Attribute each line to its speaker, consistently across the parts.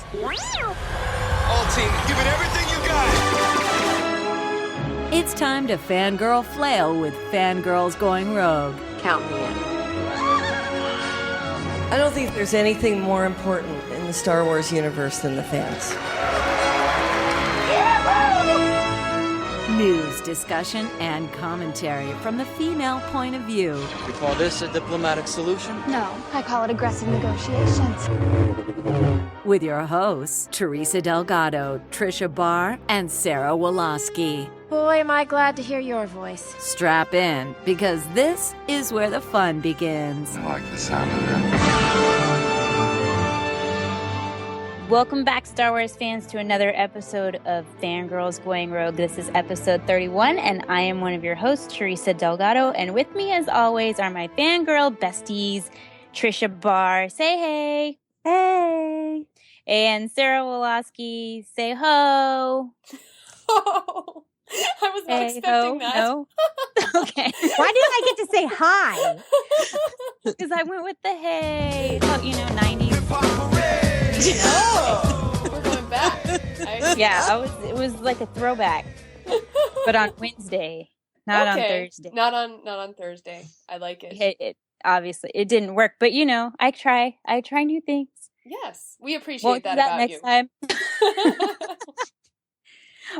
Speaker 1: All team, give it everything you got.
Speaker 2: It's time to fangirl flail with Fangirls Going Rogue.
Speaker 3: Count me in.
Speaker 4: I don't think there's anything more important in the Star Wars universe than the fans.
Speaker 2: News, discussion, and commentary from the female point of view.
Speaker 5: You call this a diplomatic solution?
Speaker 6: No, I call it aggressive negotiations.
Speaker 2: With your hosts, Teresa Delgado, Tricia Barr, and Sarah Woloski.
Speaker 6: Boy, am I glad to hear your voice.
Speaker 2: Strap in, because this is where the fun begins.
Speaker 1: I like the sound of that.
Speaker 7: Welcome back, Star Wars fans, to another episode of Fangirls Going Rogue. This is episode 31, and I am one of your hosts, Teresa Delgado. And with me, as always, are my fangirl besties, Tricia Barr. Say hey.
Speaker 8: Hey.
Speaker 7: And Sarah Woloski. Say ho.
Speaker 8: Oh, I was not expecting that.
Speaker 7: No? Okay.
Speaker 8: Why did I get to say hi?
Speaker 7: Because I went with the hey. Oh, 90s.
Speaker 8: Oh, we're going back.
Speaker 7: Yeah, it was like a throwback, but on Wednesday, not on Thursday.
Speaker 8: Not on Thursday. I like it.
Speaker 7: It obviously it didn't work, but I try new things.
Speaker 8: Yes, we appreciate that
Speaker 7: about
Speaker 8: next
Speaker 7: you. Time.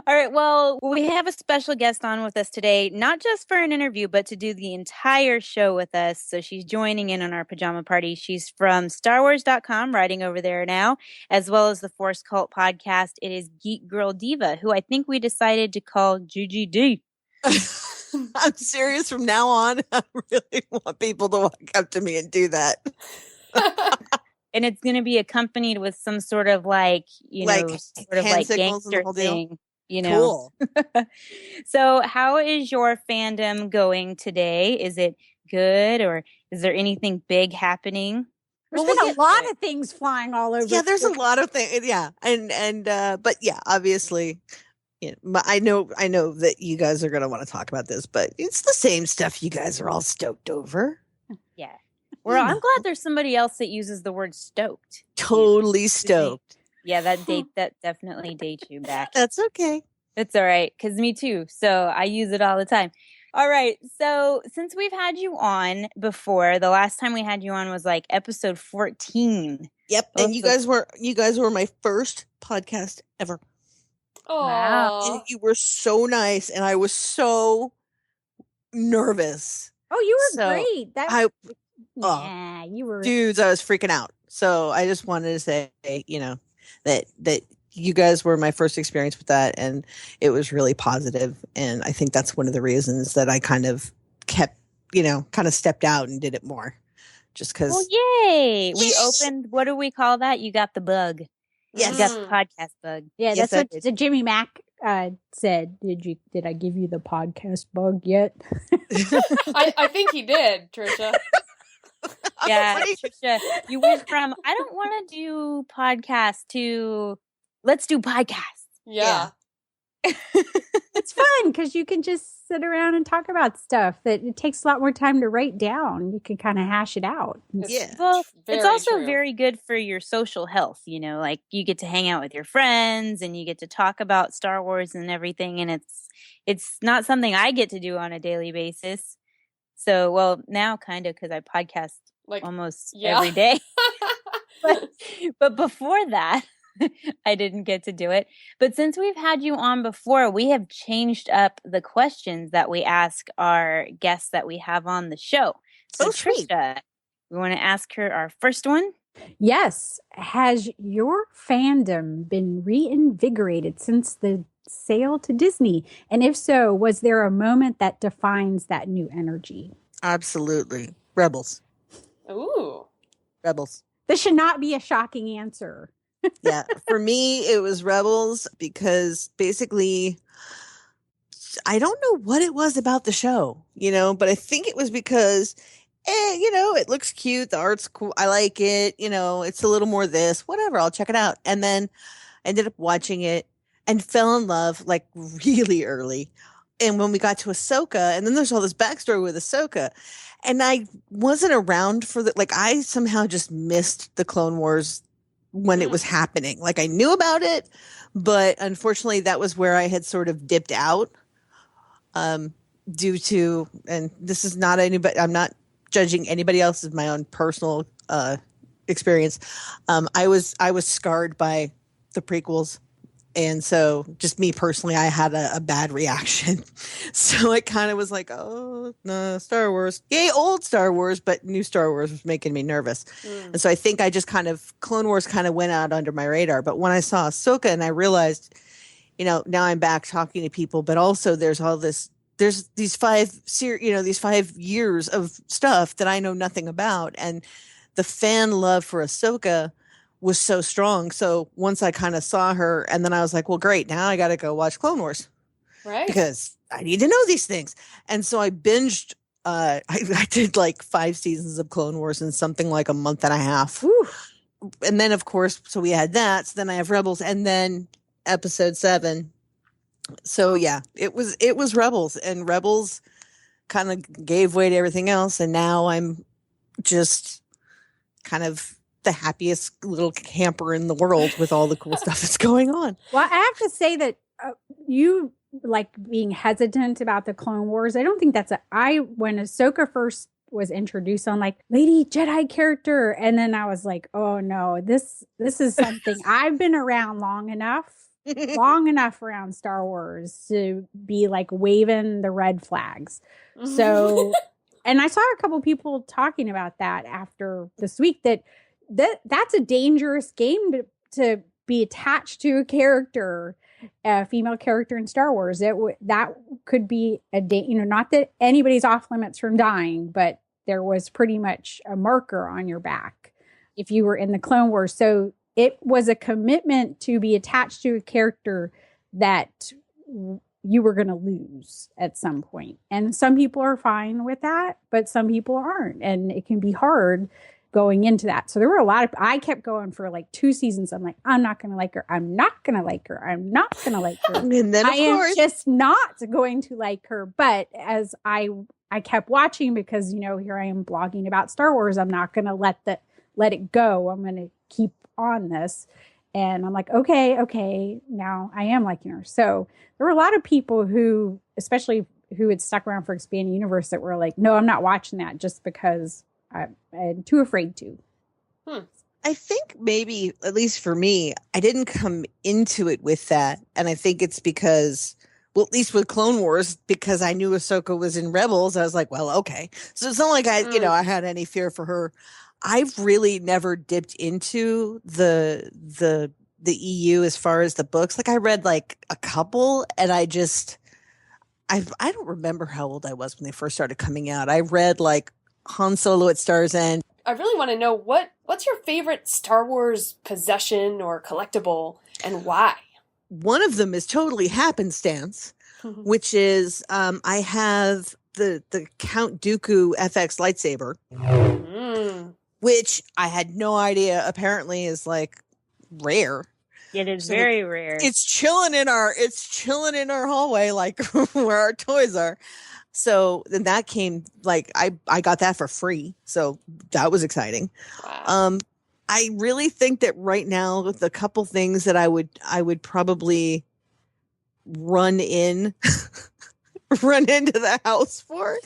Speaker 7: All right, well, we have a special guest on with us today, not just for an interview, but to do the entire show with us. So she's joining in on our pajama party. She's from StarWars.com, writing over there now, as well as the Force Cult podcast. It is Geek Girl Diva, who I think we decided to call GGD.
Speaker 4: I'm serious from now on. I really want people to walk up to me and do that.
Speaker 7: And it's going to be accompanied with some sort of gangster thing.
Speaker 4: Cool.
Speaker 7: So how is your fandom going today? Is it good, or is there anything big happening?
Speaker 8: There's been a lot of things flying all over.
Speaker 4: Yeah, there's a lot of things. Yeah. But yeah, obviously, I know that you guys are going to want to talk about this, but it's the same stuff you guys are all stoked over.
Speaker 7: Yeah. Well, I'm glad there's somebody else that uses the word stoked.
Speaker 4: Totally stoked.
Speaker 7: Yeah, that definitely dates you back.
Speaker 4: That's okay.
Speaker 7: It's all right, because me too. So I use it all the time. All right. So since we've had you on before, the last time we had you on was like episode 14.
Speaker 4: Yep. And you guys were my first podcast ever.
Speaker 8: Oh,
Speaker 7: wow.
Speaker 4: And you were so nice, and I was so nervous.
Speaker 8: Oh, you were great.
Speaker 4: Yeah,
Speaker 8: you were.
Speaker 4: Dudes, I was freaking out. So I just wanted to say, that you guys were my first experience with that, and it was really positive. And I think that's one of the reasons that I kind of kept, kind of stepped out and did it more, just because.
Speaker 7: Well, yay! We opened. What do we call that? You got the bug.
Speaker 4: Yes,
Speaker 7: you got the podcast bug.
Speaker 8: Yeah,
Speaker 7: yes,
Speaker 8: that's what Jimmy Mack said. Did I give you the podcast bug yet? I think he did, Tricia.
Speaker 7: Yeah, Tricia, you went from I don't want to do podcasts to let's do podcasts.
Speaker 8: Yeah. It's fun because you can just sit around and talk about stuff that it takes a lot more time to write down. You can kind of hash it out.
Speaker 4: Yeah.
Speaker 7: Well, it's also
Speaker 8: true.
Speaker 7: very good for your social health, like you get to hang out with your friends and you get to talk about Star Wars and everything, and it's not something I get to do on a daily basis. So, well, now kind of because I podcast almost every day. but before that, I didn't get to do it. But since we've had you on before, we have changed up the questions that we ask our guests that we have on the show. So, Tricia, we want to ask her our first one.
Speaker 8: Yes. Has your fandom been reinvigorated since the sale to Disney? And if so, was there a moment that defines that new energy?
Speaker 4: Absolutely. Rebels.
Speaker 8: Ooh.
Speaker 4: Rebels.
Speaker 8: This should not be a shocking answer.
Speaker 4: Yeah. For me, it was Rebels because basically I don't know what it was about the show, but I think it was because, it looks cute. The art's cool. I like it. It's a little more this, whatever. I'll check it out. And then I ended up watching it and fell in love really early. And when we got to Ahsoka, and then there's all this backstory with Ahsoka, and I wasn't around for I somehow just missed the Clone Wars when it was happening. Like, I knew about it, but unfortunately that was where I had sort of dipped out, due to, and this is not anybody, I'm not judging anybody else, is my own personal experience. I was scarred by the prequels. And so just me personally, I had a bad reaction. So it kind of was like, oh, no, Star Wars. Yay, old Star Wars, but new Star Wars was making me nervous. And so I think I just Clone Wars kind of went out under my radar. But when I saw Ahsoka and I realized, now I'm back talking to people, but also there's these 5 years of stuff that I know nothing about. And the fan love for Ahsoka was so strong. So once I kind of saw her, and then I was like, well, great. Now I got to go watch Clone Wars.
Speaker 3: Right.
Speaker 4: Because I need to know these things. And so I binged, I did like 5 seasons of Clone Wars in something like a month and a half.
Speaker 8: Whew.
Speaker 4: And then, of course, so we had that. So then I have Rebels and then episode 7. So yeah, it was Rebels, and Rebels kind of gave way to everything else. And now I'm just kind of the happiest little camper in the world with all the cool stuff that's going on.
Speaker 8: Well, I have to say that you like being hesitant about the Clone Wars. I don't think that's when Ahsoka first was introduced on like Lady Jedi character, and then I was like, oh no, this is something I've been around long enough around Star Wars to be like waving the red flags. So, and I saw a couple people talking about that after this week, that's a dangerous game to be attached to a character, a female character in Star Wars. That could be not that anybody's off limits from dying, but there was pretty much a marker on your back if you were in the Clone Wars. So it was a commitment to be attached to a character that you were going to lose at some point. And some people are fine with that, but some people aren't. And it can be hard going into that. So there were I kept going for like 2 seasons. I'm like, I'm not going to like her. I'm not going to like her. I'm not going to like her.
Speaker 4: And then,
Speaker 8: I am just not going to like her. But as I kept watching, because, here I am blogging about Star Wars, I'm not going to let it go. I'm going to keep on this. And I'm like, okay, now I am liking her. So there were a lot of people who, especially who had stuck around for Expanded Universe, that were like, no, I'm not watching that just because I'm too afraid to.
Speaker 4: I think maybe, at least for me, I didn't come into it with that. And I think it's because, well, at least with Clone Wars, because I knew Ahsoka was in Rebels, I was like, well, okay. So it's not like I had any fear for her. I've really never dipped into the EU as far as the books. Like, I read like a couple, and I don't remember how old I was when they first started coming out. I read like Han Solo at Star's End.
Speaker 3: I really want to know what's your favorite Star Wars possession or collectible, and why?
Speaker 4: One of them is totally happenstance, which is I have the Count Dooku FX lightsaber, which I had no idea apparently is like rare.
Speaker 7: It is very rare.
Speaker 4: It's chilling in our hallway, like where our toys are. So then that came, like, I got that for free. So that was exciting.
Speaker 3: Wow.
Speaker 4: I really think that right now, the couple things that I would probably run into the house for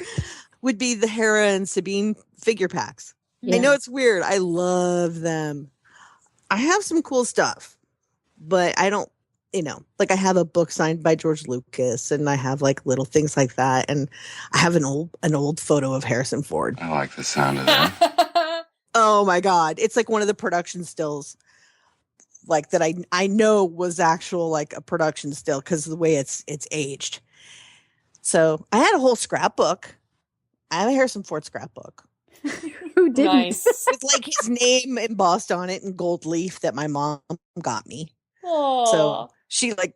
Speaker 4: would be the Hera and Sabine figure packs. Yeah. I know it's weird. I love them. I have some cool stuff, but I don't, like I have a book signed by George Lucas, and I have like little things like that. And I have an old photo of Harrison Ford.
Speaker 1: I like the sound of that.
Speaker 4: Oh my God. It's like one of the production stills, like that I know was actual, like a production still, because of the way it's aged. So I had a whole scrapbook. I have a Harrison Ford scrapbook.
Speaker 8: Who didn't?
Speaker 3: Nice.
Speaker 4: With like his name embossed on it in gold leaf that my mom got me.
Speaker 3: Aww.
Speaker 4: So she like,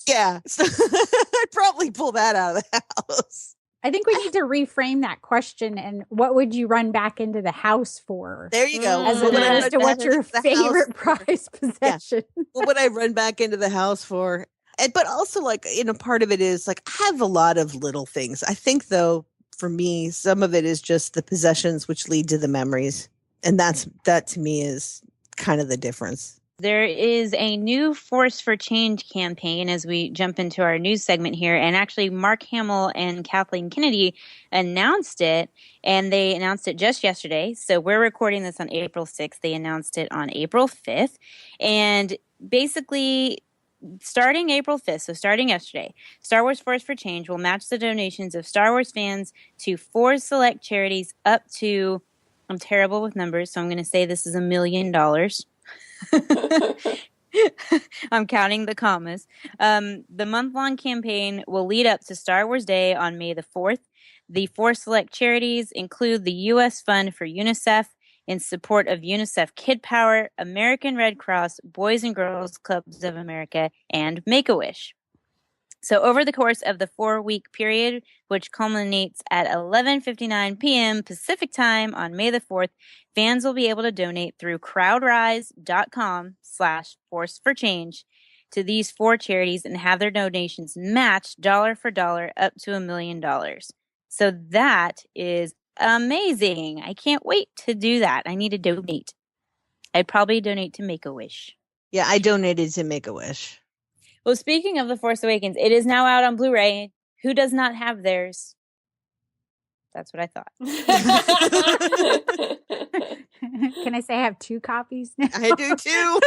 Speaker 4: yeah. So I'd probably pull that out of the house.
Speaker 8: I think we need to reframe that question. And what would you run back into the house for?
Speaker 4: There you go.
Speaker 8: As opposed to what's your favorite prized possession?
Speaker 4: Yeah. What would I run back into the house for? But also, like, part of it is like I have a lot of little things. I think, though, for me, some of it is just the possessions which lead to the memories. And that to me is kind of the difference.
Speaker 7: There is a new Force for Change campaign as we jump into our news segment here. And actually, Mark Hamill and Kathleen Kennedy announced it, and they announced it just yesterday. So we're recording this on April 6th. They announced it on April 5th. And basically, starting April 5th, so starting yesterday, Star Wars Force for Change will match the donations of Star Wars fans to 4 select charities up to, I'm terrible with numbers, so I'm going to say this is $1 million. I'm counting the commas. The month-long campaign will lead up to Star Wars Day on May the 4th. The 4 select charities include the U.S. Fund for UNICEF in support of UNICEF Kid Power, American Red Cross, Boys and Girls Clubs of America, and Make-A-Wish. So over the course of the 4-week period, which culminates at 11:59 p.m. Pacific time on May the 4th, fans will be able to donate through crowdrise.com/forceforchange to these 4 charities and have their donations matched dollar for dollar up to $1 million. So that is amazing. I can't wait to do that. I need to donate. I'd probably donate to Make-A-Wish.
Speaker 4: Yeah, I donated to Make-A-Wish.
Speaker 7: Well, speaking of The Force Awakens, it is now out on Blu-ray. Who does not have theirs? That's what I thought.
Speaker 8: Can I say I have 2 copies now?
Speaker 4: I do too.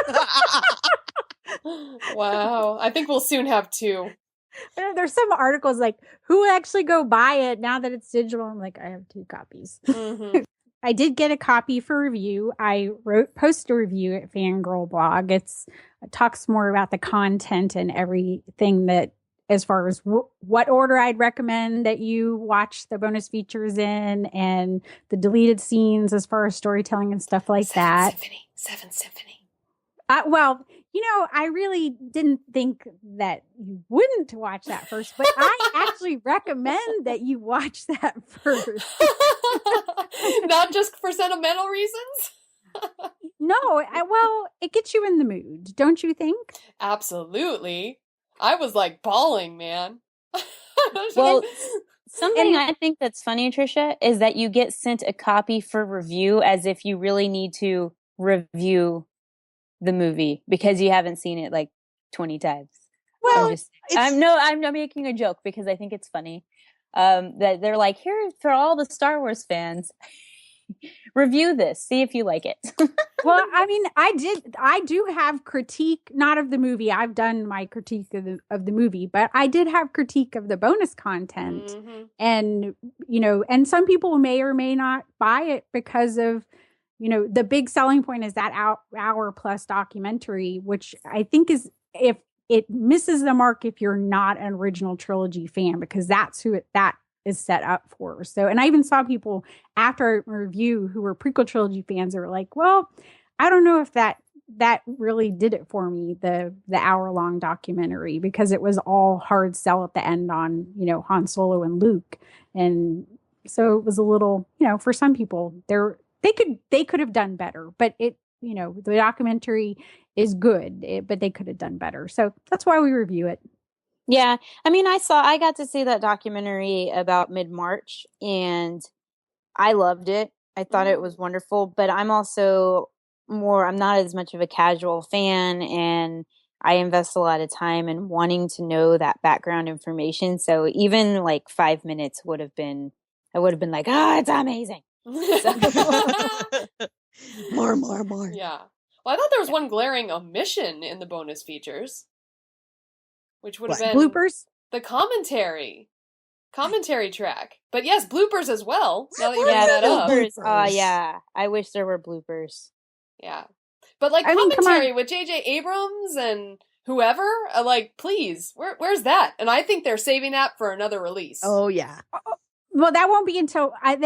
Speaker 3: Wow. I think we'll soon have 2.
Speaker 8: There's some articles like, who will actually go buy it now that it's digital? I'm like, I have 2 copies.
Speaker 3: Mm-hmm.
Speaker 8: I did get a copy for review. I posted a review at Fangirl blog. It talks more about the content and everything that, as far as what order I'd recommend that you watch the bonus features in, and the deleted scenes as far as storytelling and stuff like that.
Speaker 3: Seventh Symphony.
Speaker 8: Well, I really didn't think that you wouldn't watch that first, but I actually recommend that you watch that first.
Speaker 3: Not just for sentimental reasons?
Speaker 8: No, well, it gets you in the mood, don't you think?
Speaker 3: Absolutely. I was like bawling, man.
Speaker 7: Well, something I think that's funny, Tricia, is that you get sent a copy for review as if you really need to review the movie because you haven't seen it like 20 times.
Speaker 8: Well,
Speaker 7: I'm not making a joke because I think it's funny. That they're like, here for all the Star Wars fans, review this, see if you like it.
Speaker 8: Well, I mean, I do have critique, not of the movie. I've done my critique of the movie, but I did have critique of the bonus content.
Speaker 3: Mm-hmm.
Speaker 8: And, and some people may or may not buy it because of, the big selling point is that hour plus documentary, which I think is, if it misses the mark if you're not an original trilogy fan, because that's who that is set up for. So, and I even saw people after a review who were prequel trilogy fans that were like, well, I don't know if that really did it for me, the hour-long documentary, because it was all hard sell at the end on, Han Solo and Luke. And so it was a little, for some people they could have done better, but the documentary is good, but they could have done better. So that's why we review it.
Speaker 7: Yeah. I mean, I got to see that documentary about mid-March and I loved it. I thought it was wonderful, but I'm also I'm not as much of a casual fan, and I invest a lot of time in wanting to know that background information. So even like 5 minutes I would have been like, it's amazing.
Speaker 4: More.
Speaker 3: Yeah. Well, I thought there was one glaring omission in the bonus features, which would have been
Speaker 8: bloopers,
Speaker 3: the commentary track. But yes, bloopers as well. Now that you bring
Speaker 7: Yeah,
Speaker 3: that up.
Speaker 7: bloopers. Yeah. I wish there were bloopers.
Speaker 3: Yeah. But like commentary with J.J. Abrams and whoever, like, please, where's that? And I think they're saving that for another release.
Speaker 4: Oh yeah.
Speaker 8: Well, that won't be until I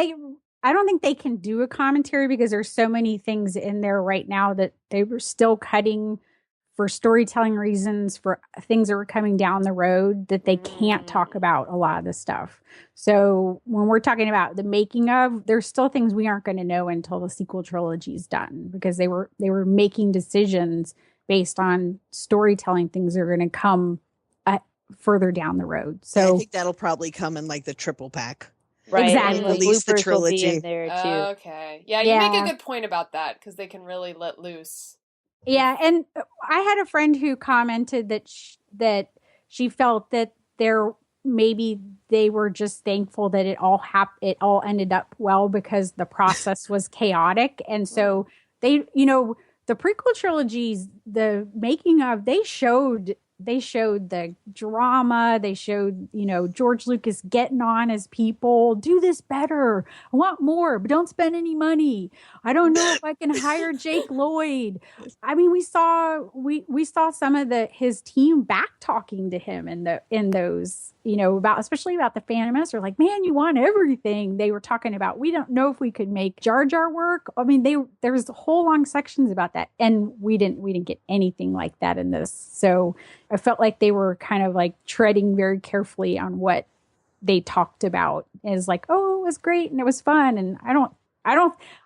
Speaker 8: don't think they can do a commentary because there's so many things in there right now that they were still cutting for storytelling reasons, for things that were coming down the road that they can't talk about a lot of the stuff. So when we're talking about the making of, there's still things we aren't going to know until the sequel trilogy is done, because they were making decisions based on storytelling things that are going to come further down the road. So
Speaker 4: I think that'll probably come in like the triple pack.
Speaker 7: Right.
Speaker 8: Exactly.
Speaker 7: And
Speaker 4: Release the
Speaker 7: bloopers will be
Speaker 4: trilogy.
Speaker 7: in there too.
Speaker 3: Okay. Yeah, you make a good point about that because they can really let loose.
Speaker 8: Yeah, and I had a friend who commented that she felt that maybe they were just thankful that it all ended up well because the process was chaotic, and so they, the prequel trilogies, the making of, they showed the drama. They showed, George Lucas getting on as people, do this better. I want more, but don't spend any money. I don't know if I can hire Jake Lloyd. I mean, we saw some of his team back talking to him in those, especially about the Phantom Menace. They're like, man, you want everything. They were talking about, we don't know if we could make Jar Jar work. I mean, there was whole long sections about that, and we didn't get anything like that in this. So I felt like they were kind of like treading very carefully on what they talked about. It's like, oh, it was great and it was fun. And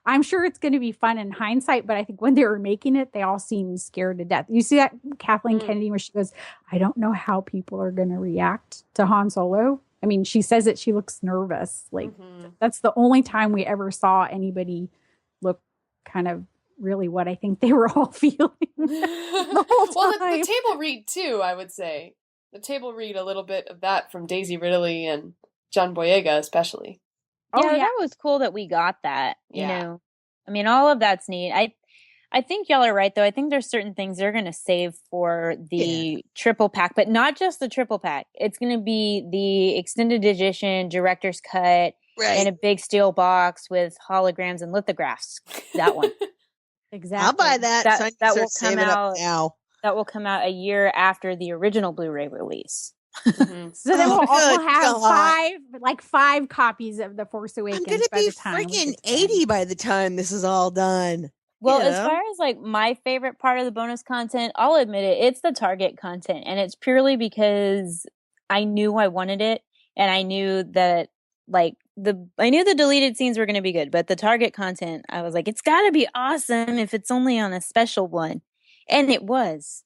Speaker 8: I'm sure it's going to be fun in hindsight, but I think when they were making it, they all seemed scared to death. You see that Kathleen Kennedy where she goes, I don't know how people are going to react to Han Solo. I mean, she says that she looks nervous. Like that's the only time we ever saw anybody look kind of really what I think they were all feeling the whole time.
Speaker 3: Well, the table read too, I would say. The table read a little bit of that from Daisy Ridley and John Boyega especially.
Speaker 7: Yeah, that was cool that we got that, you know. I mean, all of that's neat. I think y'all are right, though. I think there's certain things they're going to save for the triple pack, but not just the triple pack. It's going to be the extended edition, director's cut, in a big steel box with holograms and lithographs. That one.
Speaker 8: Exactly.
Speaker 4: I'll buy that.
Speaker 7: That will come out
Speaker 4: now.
Speaker 7: That will come out a year after the original Blu-ray release.
Speaker 8: So then we'll also have five copies of The Force Awakens.
Speaker 4: I'm gonna be freaking 80 by the time this is all done.
Speaker 7: Well, as far as like my favorite part of the bonus content, I'll admit it, it's the Target content, and it's purely because I knew I wanted it, and I knew that I knew the deleted scenes were going to be good, but the Target content, I was like, it's got to be awesome if it's only on a special one, and it was.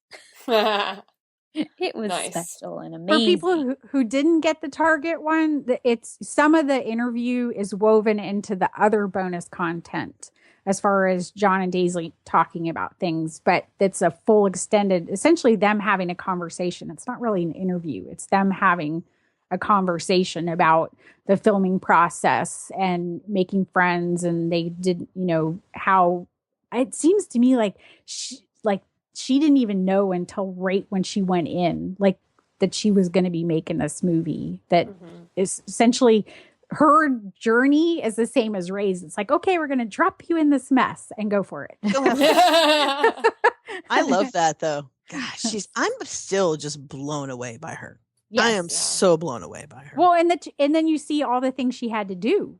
Speaker 7: It was special and amazing.
Speaker 8: For people who didn't get the Target one, it's some of the interview is woven into the other bonus content as far as John and Daisy talking about things, but it's a full extended, essentially them having a conversation. It's not really an interview. It's them having a conversation about the filming process and making friends. And they did, how it seems to me like she didn't even know until right when she went in, like that she was going to be making this movie that is essentially her journey is the same as Rey's. It's like, okay, we're going to drop you in this mess and go for it.
Speaker 4: I love that though. Gosh, I'm still just blown away by her.
Speaker 8: Yes.
Speaker 4: I am so blown away by her.
Speaker 8: Well, and then you see all the things she had to do,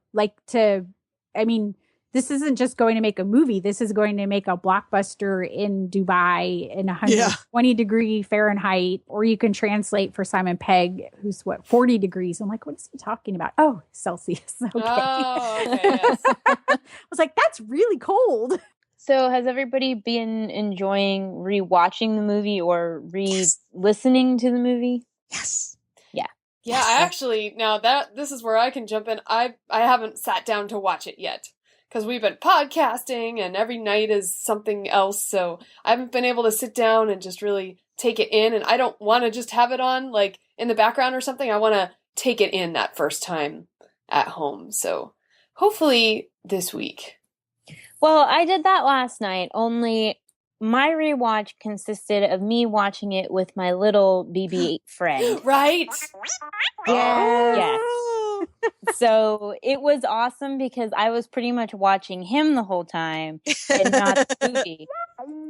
Speaker 8: this isn't just going to make a movie. This is going to make a blockbuster in Dubai in 120 degree Fahrenheit, or you can translate for Simon Pegg, who's 40 degrees. I'm like, what is he talking about? Oh, Celsius. Okay.
Speaker 3: Oh, okay, yes.
Speaker 8: I was like, that's really cold.
Speaker 7: So has everybody been enjoying rewatching the movie or re-listening to the movie?
Speaker 4: Yes.
Speaker 7: Yeah.
Speaker 3: Yeah, I actually, now this is where I can jump in. I haven't sat down to watch it yet, because we've been podcasting and every night is something else. So I haven't been able to sit down and just really take it in. And I don't want to just have it on like in the background or something. I want to take it in that first time at home. So hopefully this week.
Speaker 7: Well, I did that last night, only my rewatch consisted of me watching it with my little BB-8 friend.
Speaker 3: Right?
Speaker 7: Yes. So it was awesome because I was pretty much watching him the whole time and not the movie.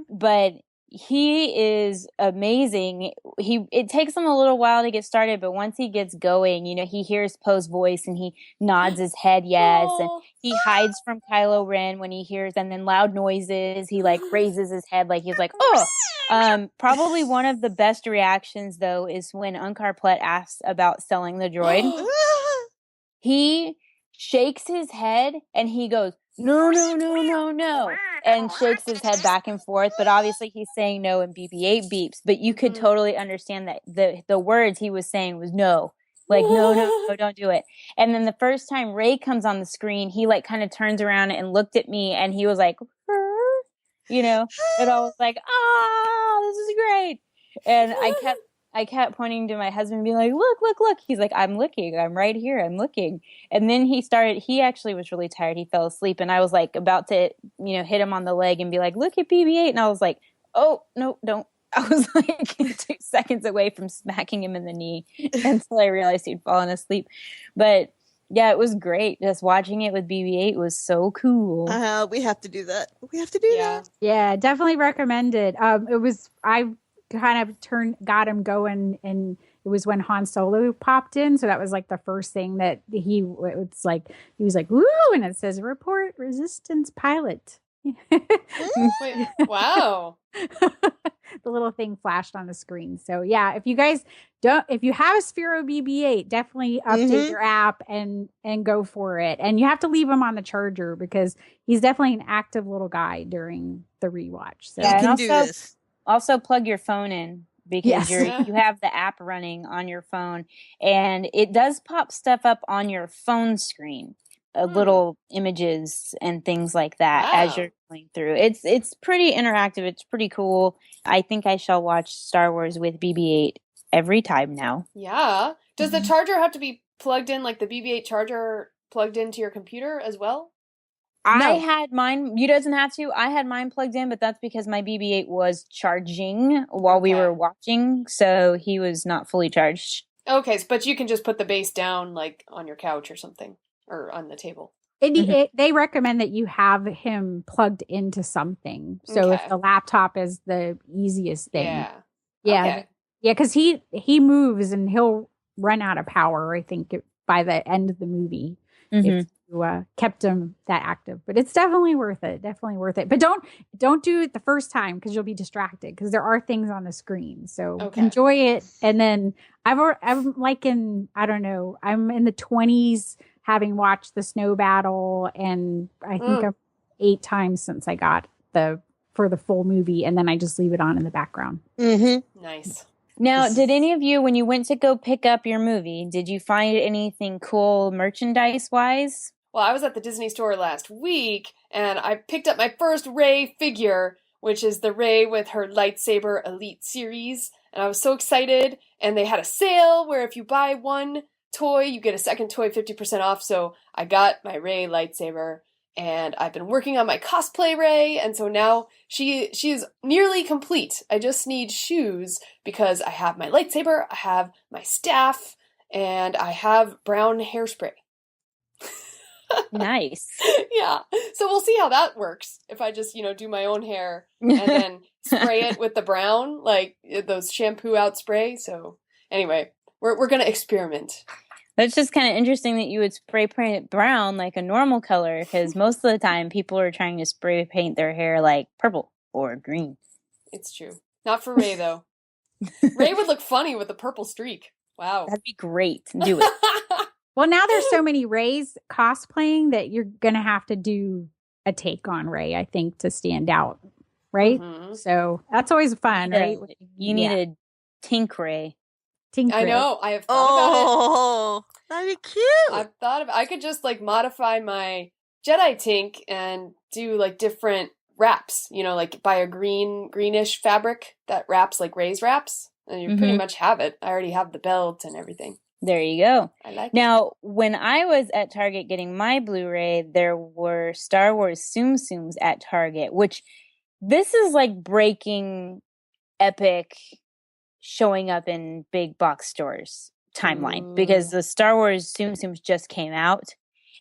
Speaker 7: But he is amazing. It takes him a little while to get started, but once he gets going, he hears Poe's voice and he nods his head yes, and he hides from Kylo Ren when he hears, and then loud noises, he raises his head like he's like, oh. Probably one of the best reactions though is when Unkar Plutt asks about selling the droid. He shakes his head and he goes, no, and shakes his head back and forth. But obviously he's saying no and BB-8 beeps. But you could totally understand that the words he was saying was no, Like, no, don't do it. And then the first time Rey comes on the screen, he like kind of turns around and looked at me and he was like, you know, and I was like, this is great. And I kept pointing to my husband and being like, look. He's like, I'm looking. I'm right here. I'm looking. And then he actually was really tired. He fell asleep. And I was like about to, hit him on the leg and be like, look at BB-8. And I was like, oh, no, don't. I was like 2 seconds away from smacking him in the knee until I realized he'd fallen asleep. But yeah, it was great. Just watching it with BB-8 was so cool.
Speaker 4: We have to do that. We have to do that.
Speaker 8: Yeah, definitely recommended. I kind of got him going, and it was when Han Solo popped in. So that was like the first thing that he was like, woo, and it says report resistance pilot.
Speaker 3: Wait, wow.
Speaker 8: The little thing flashed on the screen. So yeah, if you have a Sphero BB-8, definitely update your app and go for it. And you have to leave him on the charger because he's definitely an active little guy during the rewatch. So
Speaker 7: yeah,
Speaker 4: can do this.
Speaker 7: Also plug your phone in because you have the app running on your phone, and it does pop stuff up on your phone screen. Little images and things like that as you're going through. It's pretty interactive. It's pretty cool. I think I shall watch Star Wars with BB-8 every time now.
Speaker 3: Yeah. Does the charger have to be plugged in, like the BB-8 charger plugged into your computer as well?
Speaker 7: I had mine. You doesn't have to. I had mine plugged in, but that's because my BB-8 was charging while we were watching, so he was not fully charged.
Speaker 3: Okay, but you can just put the base down, like on your couch or something. Or on the table.
Speaker 8: They recommend that you have him plugged into something. So if the laptop is the easiest thing. Yeah, because he moves and he'll run out of power, I think, by the end of the movie if you kept him that active. But it's definitely worth it. But don't do it the first time because you'll be distracted because there are things on the screen. So enjoy it. And then I'm like I'm in the 20s. Having watched the snow battle, and I think I'm 8 times since I got for the full movie, and then I just leave it on in the background.
Speaker 3: Nice.
Speaker 7: Now, did any of you, when you went to go pick up your movie, did you find anything cool merchandise-wise?
Speaker 3: Well, I was at the Disney store last week, and I picked up my first Rey figure, which is the Rey with her lightsaber Elite series, and I was so excited, and they had a sale where if you buy one toy, you get a second toy 50% off. So I got my Rey lightsaber, and I've been working on my cosplay Rey, and so now she is nearly complete. I just need shoes because I have my lightsaber, I have my staff, and I have brown hairspray.
Speaker 7: Nice.
Speaker 3: Yeah. So we'll see how that works. If I just, do my own hair and then spray it with the brown, like those shampoo out spray. So anyway, we're going to experiment.
Speaker 7: That's just kind of interesting that you would spray paint it brown like a normal color, because most of the time people are trying to spray paint their hair like purple or green.
Speaker 3: It's true. Not for Rey, though. Rey would look funny with a purple streak. Wow.
Speaker 7: That'd be great. Do it.
Speaker 8: Well, now there's so many Reys cosplaying that you're going to have to do a take on Rey, I think, to stand out. Right? Mm-hmm. So that's always fun, right?
Speaker 7: You need a Tink Rey.
Speaker 3: I know. I have thought about it.
Speaker 4: That'd be cute.
Speaker 3: I've thought about. I could just modify my Jedi Tink and do different wraps. Buy a greenish fabric that wraps like Rey's wraps, and you pretty much have it. I already have the belt and everything.
Speaker 7: There you go.
Speaker 3: I like it.
Speaker 7: Now, when I was at Target getting my Blu-ray, there were Star Wars Tsum Tsums at Target, which this is like breaking epic showing up in big box stores timeline, because the Star Wars Tsum Tsums just came out,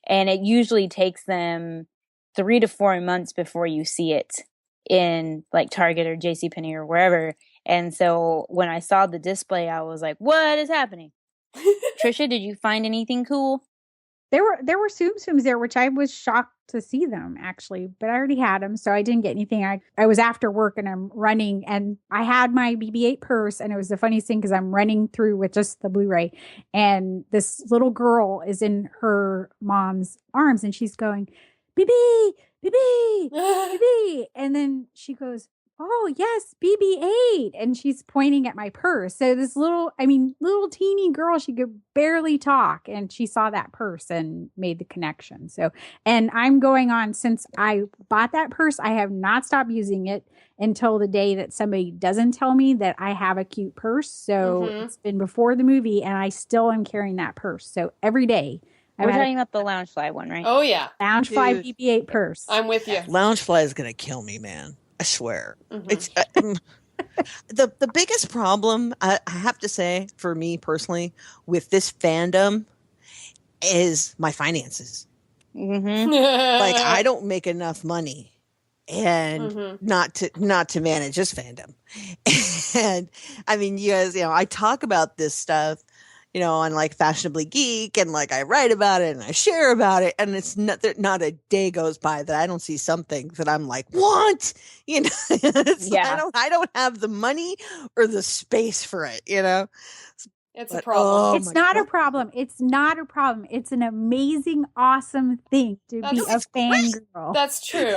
Speaker 7: and it usually takes them 3 to 4 months before you see it in Target or JCPenney or wherever. And so when I saw the display, I was like, what is happening? Tricia, did you find anything cool?
Speaker 8: There were Tsum Tsums there, which I was shocked to see them, actually, but I already had them, so I didn't get anything. I was after work and I'm running, and I had my BB-8 purse, and it was the funniest thing because I'm running through with just the Blu-ray, and this little girl is in her mom's arms, and she's going, BB, BB, BB, and then she goes, oh yes, BB-8, wait. And she's pointing at my purse. So this little teeny girl, she could barely talk. And she saw that purse and made the connection. So, and I'm going on, since I bought that purse, I have not stopped using it until the day that somebody doesn't tell me that I have a cute purse. So it's been before the movie and I still am carrying that purse. So every day.
Speaker 7: We're talking about the Loungefly one, right?
Speaker 3: Oh, yeah.
Speaker 8: Loungefly BB-8 purse.
Speaker 3: I'm with you.
Speaker 4: Loungefly is going to kill me, man. I swear. It's the biggest problem, I have to say, for me personally, with this fandom is my finances. Like, I don't make enough money and not to manage this fandom. And I mean, you guys, I talk about this stuff, on like Fashionably Geek, and like I write about it and I share about it, and it's not a day goes by that I don't see something that I'm like, what? I don't have the money or the space for it.
Speaker 3: It's a problem.
Speaker 8: It's not a problem. It's not a problem. It's an amazing, awesome thing to be a fangirl.
Speaker 3: That's true.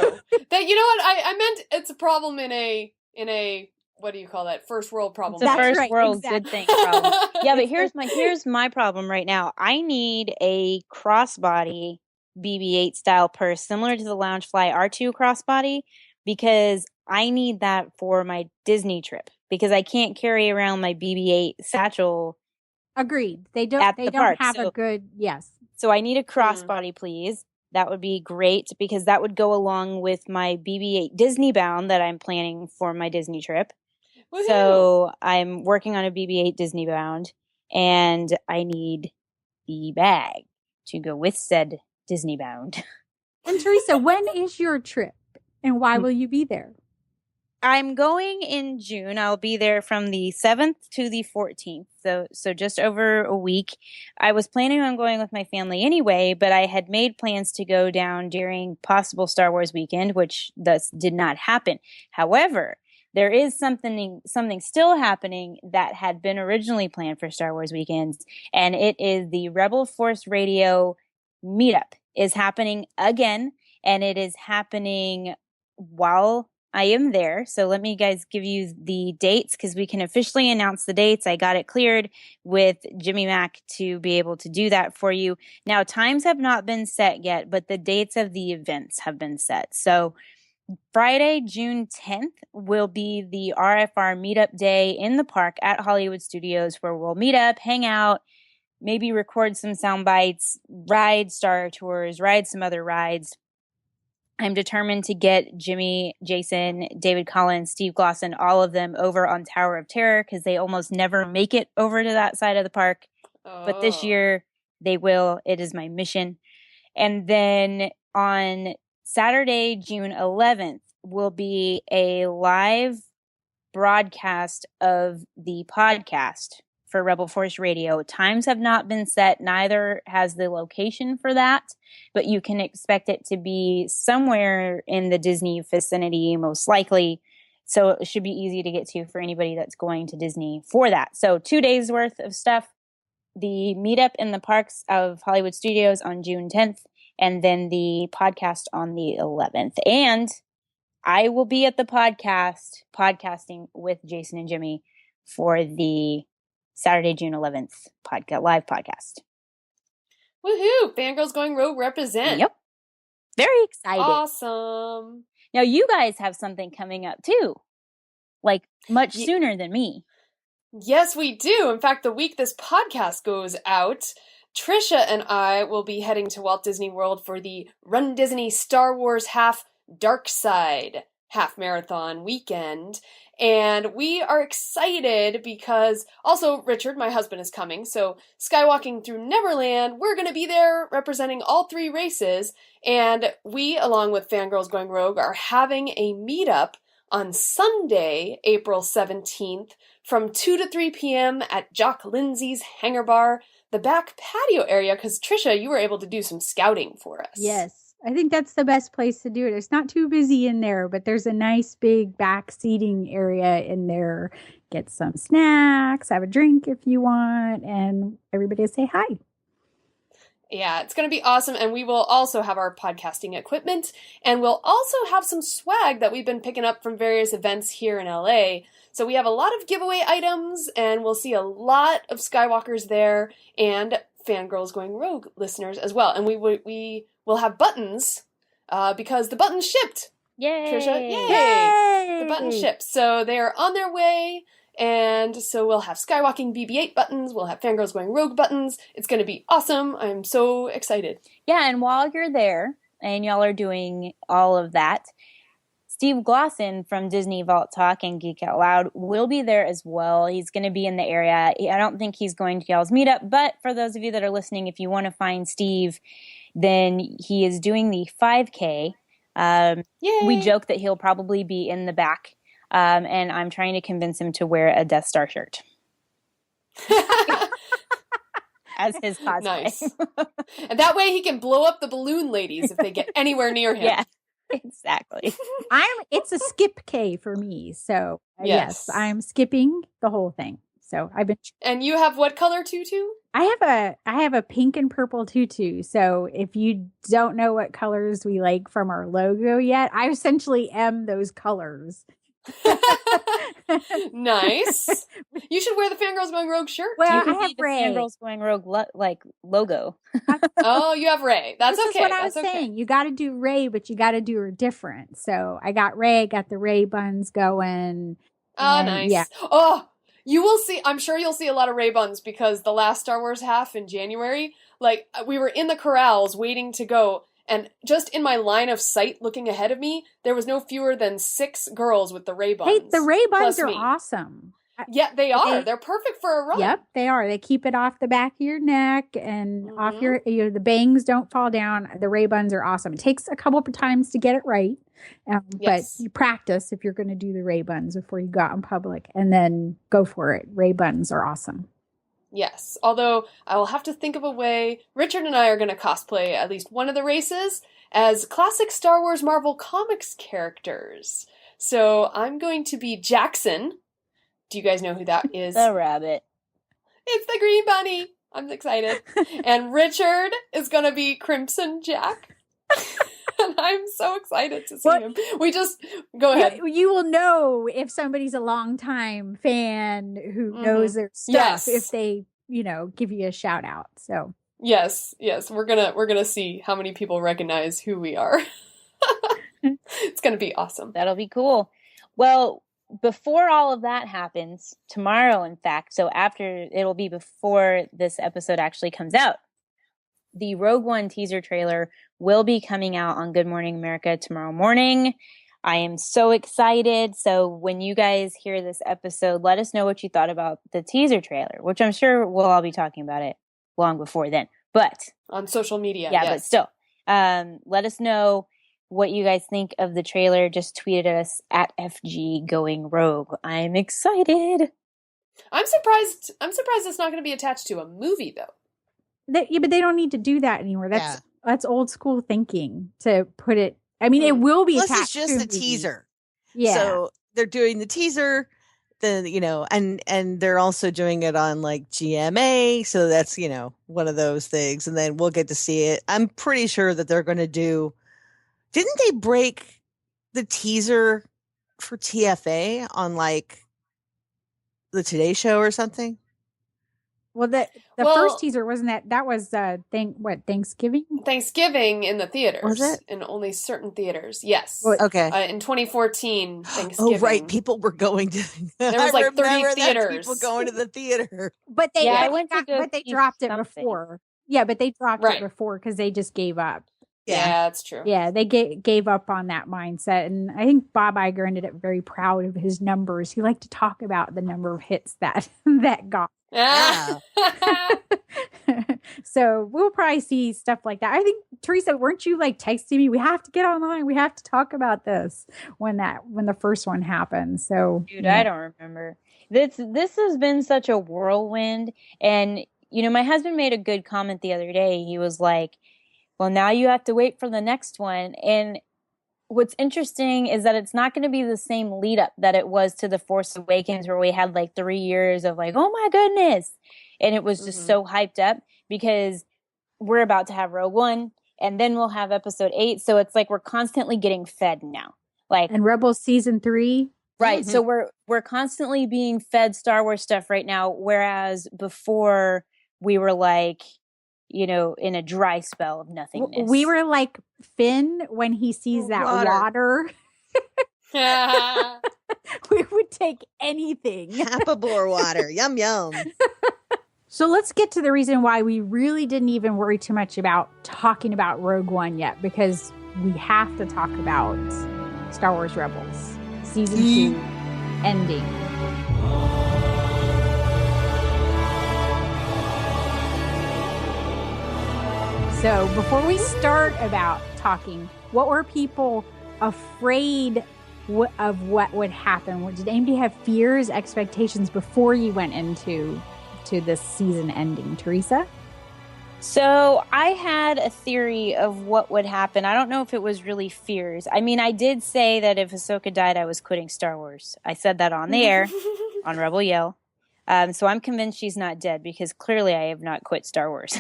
Speaker 3: That, you know what? I meant it's a problem in a what do you call that? First world problem.
Speaker 7: It's a first world good thing problem. Yeah, but here's my problem right now. I need a crossbody BB-8 style purse similar to the Loungefly R2 crossbody, because I need that for my Disney trip, because I can't carry around my BB-8 satchel.
Speaker 8: Agreed. They don't have a good, yes.
Speaker 7: So I need a crossbody, please. That would be great, because that would go along with my BB-8 Disney bound that I'm planning for my Disney trip. Woo-hoo. So I'm working on a BB-8 Disney bound, and I need the bag to go with said Disney bound.
Speaker 8: And Teresa, when is your trip, and why will you be there?
Speaker 7: I'm going in June. I'll be there from the 7th to the 14th. So just over a week. I was planning on going with my family anyway, but I had made plans to go down during possible Star Wars weekend, which thus did not happen. However, there is something still happening that had been originally planned for Star Wars weekends, and it is the Rebel Force Radio meetup is happening again, and it is happening while I am there. So let me guys give you the dates, because we can officially announce the dates. I got it cleared with Jimmy Mac to be able to do that for you. Now, times have not been set yet, but the dates of the events have been set. So Friday, June 10th will be the RFR meetup day in the park at Hollywood Studios, where we'll meet up, hang out, maybe record some sound bites, ride Star Tours, ride some other rides. I'm determined to get Jimmy, Jason, David Collins, Steve Glosson, all of them over on Tower of Terror, because they almost never make it over to that side of the park. But this year they will. It is my mission. And then on Saturday, June 11th, will be a live broadcast of the podcast for Rebel Force Radio. Times have not been set, neither has the location for that, but you can expect it to be somewhere in the Disney vicinity, most likely. So it should be easy to get to for anybody that's going to Disney for that. So 2 days worth of stuff. The meetup in the parks of Hollywood Studios on June 10th, and then the podcast on the 11th. And I will be at the podcasting with Jason and Jimmy for the Saturday, June 11th live podcast.
Speaker 3: Woohoo! Fangirls Going Rogue represent.
Speaker 7: Yep. Very excited.
Speaker 3: Awesome.
Speaker 7: Now you guys have something coming up too. Like much sooner than me.
Speaker 3: Yes, we do. In fact, the week this podcast goes out, Tricia and I will be heading to Walt Disney World for the runDisney Star Wars Dark Side half marathon weekend. And we are excited because also Richard, my husband, is coming. So Skywalking Through Neverland, we're going to be there representing all three races. And we, along with Fangirls Going Rogue, are having a meetup on Sunday, April 17th from 2 to 3 p.m. at Jock Lindsay's Hangar Bar, the back patio area, because Tricia, you were able to do some scouting for us.
Speaker 8: Yes. I think that's the best place to do it. It's not too busy in there, but there's a nice big back seating area in there. Get some snacks, have a drink if you want, and everybody say hi.
Speaker 3: Yeah, it's going to be awesome, and we will also have our podcasting equipment, and we'll also have some swag that we've been picking up from various events here in LA. So we have a lot of giveaway items, and we'll see a lot of Skywalkers there, and Fangirls Going Rogue listeners as well. And we will have buttons, because the buttons shipped.
Speaker 7: Yay!
Speaker 3: Tricia, yay!
Speaker 8: Yay!
Speaker 3: The buttons shipped, so they are on their way. And so we'll have Skywalking BB-8 buttons, we'll have Fangirls Going Rogue buttons. It's going to be awesome. I'm so excited.
Speaker 7: Yeah, and while you're there, and y'all are doing all of that, Steve Glosson from Disney Vault Talk and Geek Out Loud will be there as well. He's going to be in the area. I don't think he's going to y'all's meetup, but for those of you that are listening, if you want to find Steve, then he is doing the 5K. We joke that he'll probably be in the back. And I'm trying to convince him to wear a Death Star shirt as his cosplay.
Speaker 3: Nice. And that way he can blow up the balloon ladies if they get anywhere near him.
Speaker 7: Yeah, exactly.
Speaker 8: It's a skip K for me. So
Speaker 3: Yes.
Speaker 8: yes, I'm skipping the whole thing. So I've been.
Speaker 3: And you have what color tutu?
Speaker 8: I have a pink and purple tutu. So if you don't know what colors we like from our logo yet, I essentially am those colors.
Speaker 3: Nice. You should wear the Fangirls Going Rogue shirt.
Speaker 8: Well,
Speaker 7: You
Speaker 8: I
Speaker 7: could
Speaker 8: have
Speaker 7: be the
Speaker 8: Ray.
Speaker 7: Fangirls Going Rogue logo.
Speaker 3: Oh, you have Ray. That's
Speaker 8: This
Speaker 3: okay.
Speaker 8: is what I was
Speaker 3: That's okay.
Speaker 8: saying. You got to do Ray, but you got to do her different. So I got Ray, got the Ray buns going.
Speaker 3: Oh,
Speaker 8: and
Speaker 3: nice.
Speaker 8: Yeah.
Speaker 3: Oh, you will see. I'm sure you'll see a lot of Ray buns because the last Star Wars half in January, like we were in the corrals waiting to go. And just in my line of sight looking ahead of me, there was no fewer than 6 girls with the Ray buns.
Speaker 8: Hey, the Ray buns
Speaker 3: plus
Speaker 8: are
Speaker 3: me.
Speaker 8: awesome.
Speaker 3: Yeah, they are. They're perfect for a run.
Speaker 8: Yep, they are. They keep it off the back of your neck and off your, the bangs don't fall down. The Ray buns are awesome. It takes a couple of times to get it right,
Speaker 3: Yes.
Speaker 8: but you practice if you're going to do the Ray buns before you go out in public, and then go for it. Ray buns are awesome.
Speaker 3: Yes, although I will have to think of a way. Richard and I are going to cosplay at least one of the races as classic Star Wars Marvel Comics characters. So I'm going to be Jackson. Do you guys know who that is?
Speaker 7: The rabbit.
Speaker 3: It's the Green Bunny. I'm excited. And Richard is going to be Crimson Jack. And I'm so excited to see him. We just go ahead.
Speaker 8: You will know if somebody's a longtime fan who knows their stuff if they, give you a shout out. So
Speaker 3: Yes, we're gonna see how many people recognize who we are. It's gonna be awesome.
Speaker 7: That'll be cool. Well, before all of that happens, tomorrow, in fact, so it'll be before this episode actually comes out, the Rogue One teaser trailer will be coming out on Good Morning America tomorrow morning. I am so excited. So when you guys hear this episode, let us know what you thought about the teaser trailer, which I'm sure we'll all be talking about it long before then. But
Speaker 3: on social media,
Speaker 7: yeah,
Speaker 3: yes.
Speaker 7: but still, let us know what you guys think of the trailer. Just tweet at us at FG Going Rogue. I'm excited.
Speaker 3: I'm surprised it's not going to be attached to a movie though.
Speaker 8: but they don't need to do that anymore. That's old school thinking to put it. I mean, it will be
Speaker 4: Plus,
Speaker 8: attached
Speaker 4: it's just
Speaker 8: to
Speaker 4: a
Speaker 8: movie.
Speaker 4: teaser.
Speaker 8: Yeah.
Speaker 4: So they're doing the teaser, then and they're also doing it on like GMA. So that's one of those things, and then we'll get to see it. I'm pretty sure that they're going to do. Didn't they break the teaser for TFA on like the Today Show or something?
Speaker 8: Well, the first teaser wasn't that was Thanksgiving?
Speaker 3: Thanksgiving in the theaters.
Speaker 4: Was it?
Speaker 3: In only certain theaters. Yes.
Speaker 4: Okay.
Speaker 3: In 2014, Thanksgiving.
Speaker 4: Oh, right. People were going to.
Speaker 3: There was like 30 theaters.
Speaker 4: People going to the theater.
Speaker 8: But they
Speaker 7: I went to go
Speaker 8: but they
Speaker 7: see
Speaker 8: dropped it
Speaker 7: something.
Speaker 8: before. Yeah, but they dropped it before because they just gave up.
Speaker 3: Yeah, that's true.
Speaker 8: Yeah, they gave up on that mindset. And I think Bob Iger ended up very proud of his numbers. He liked to talk about the number of hits that got.
Speaker 3: Yeah.
Speaker 8: So we'll probably see stuff like that. I think, Teresa, weren't you like texting me? We have to get online. We have to talk about this when the first one happened. So
Speaker 7: Dude, I don't remember. This has been such a whirlwind. And, my husband made a good comment the other day. He was like, well, now you have to wait for the next one. And what's interesting is that it's not going to be the same lead up that it was to The Force Awakens, where we had like 3 years of like, oh my goodness. And it was just so hyped up because we're about to have Rogue One, and then we'll have Episode 8. So it's like we're constantly getting fed now. Like,
Speaker 8: and Rebels season 3.
Speaker 7: right. So we're constantly being fed Star Wars stuff right now, whereas before we were like, in a dry spell of nothingness.
Speaker 8: We were like Finn when he sees that water. We would take anything.
Speaker 4: Hapabor water. Yum, yum.
Speaker 8: So let's get to the reason why we really didn't even worry too much about talking about Rogue One yet, because we have to talk about Star Wars Rebels season 2 ending. So before we start about talking, what were people afraid of what would happen? Did anybody have fears, expectations before you went into this season ending? Teresa?
Speaker 7: So I had a theory of what would happen. I don't know if it was really fears. I mean, I did say that if Ahsoka died, I was quitting Star Wars. I said that on the air, on Rebel Yell. So I'm convinced she's not dead, because clearly I have not quit Star Wars.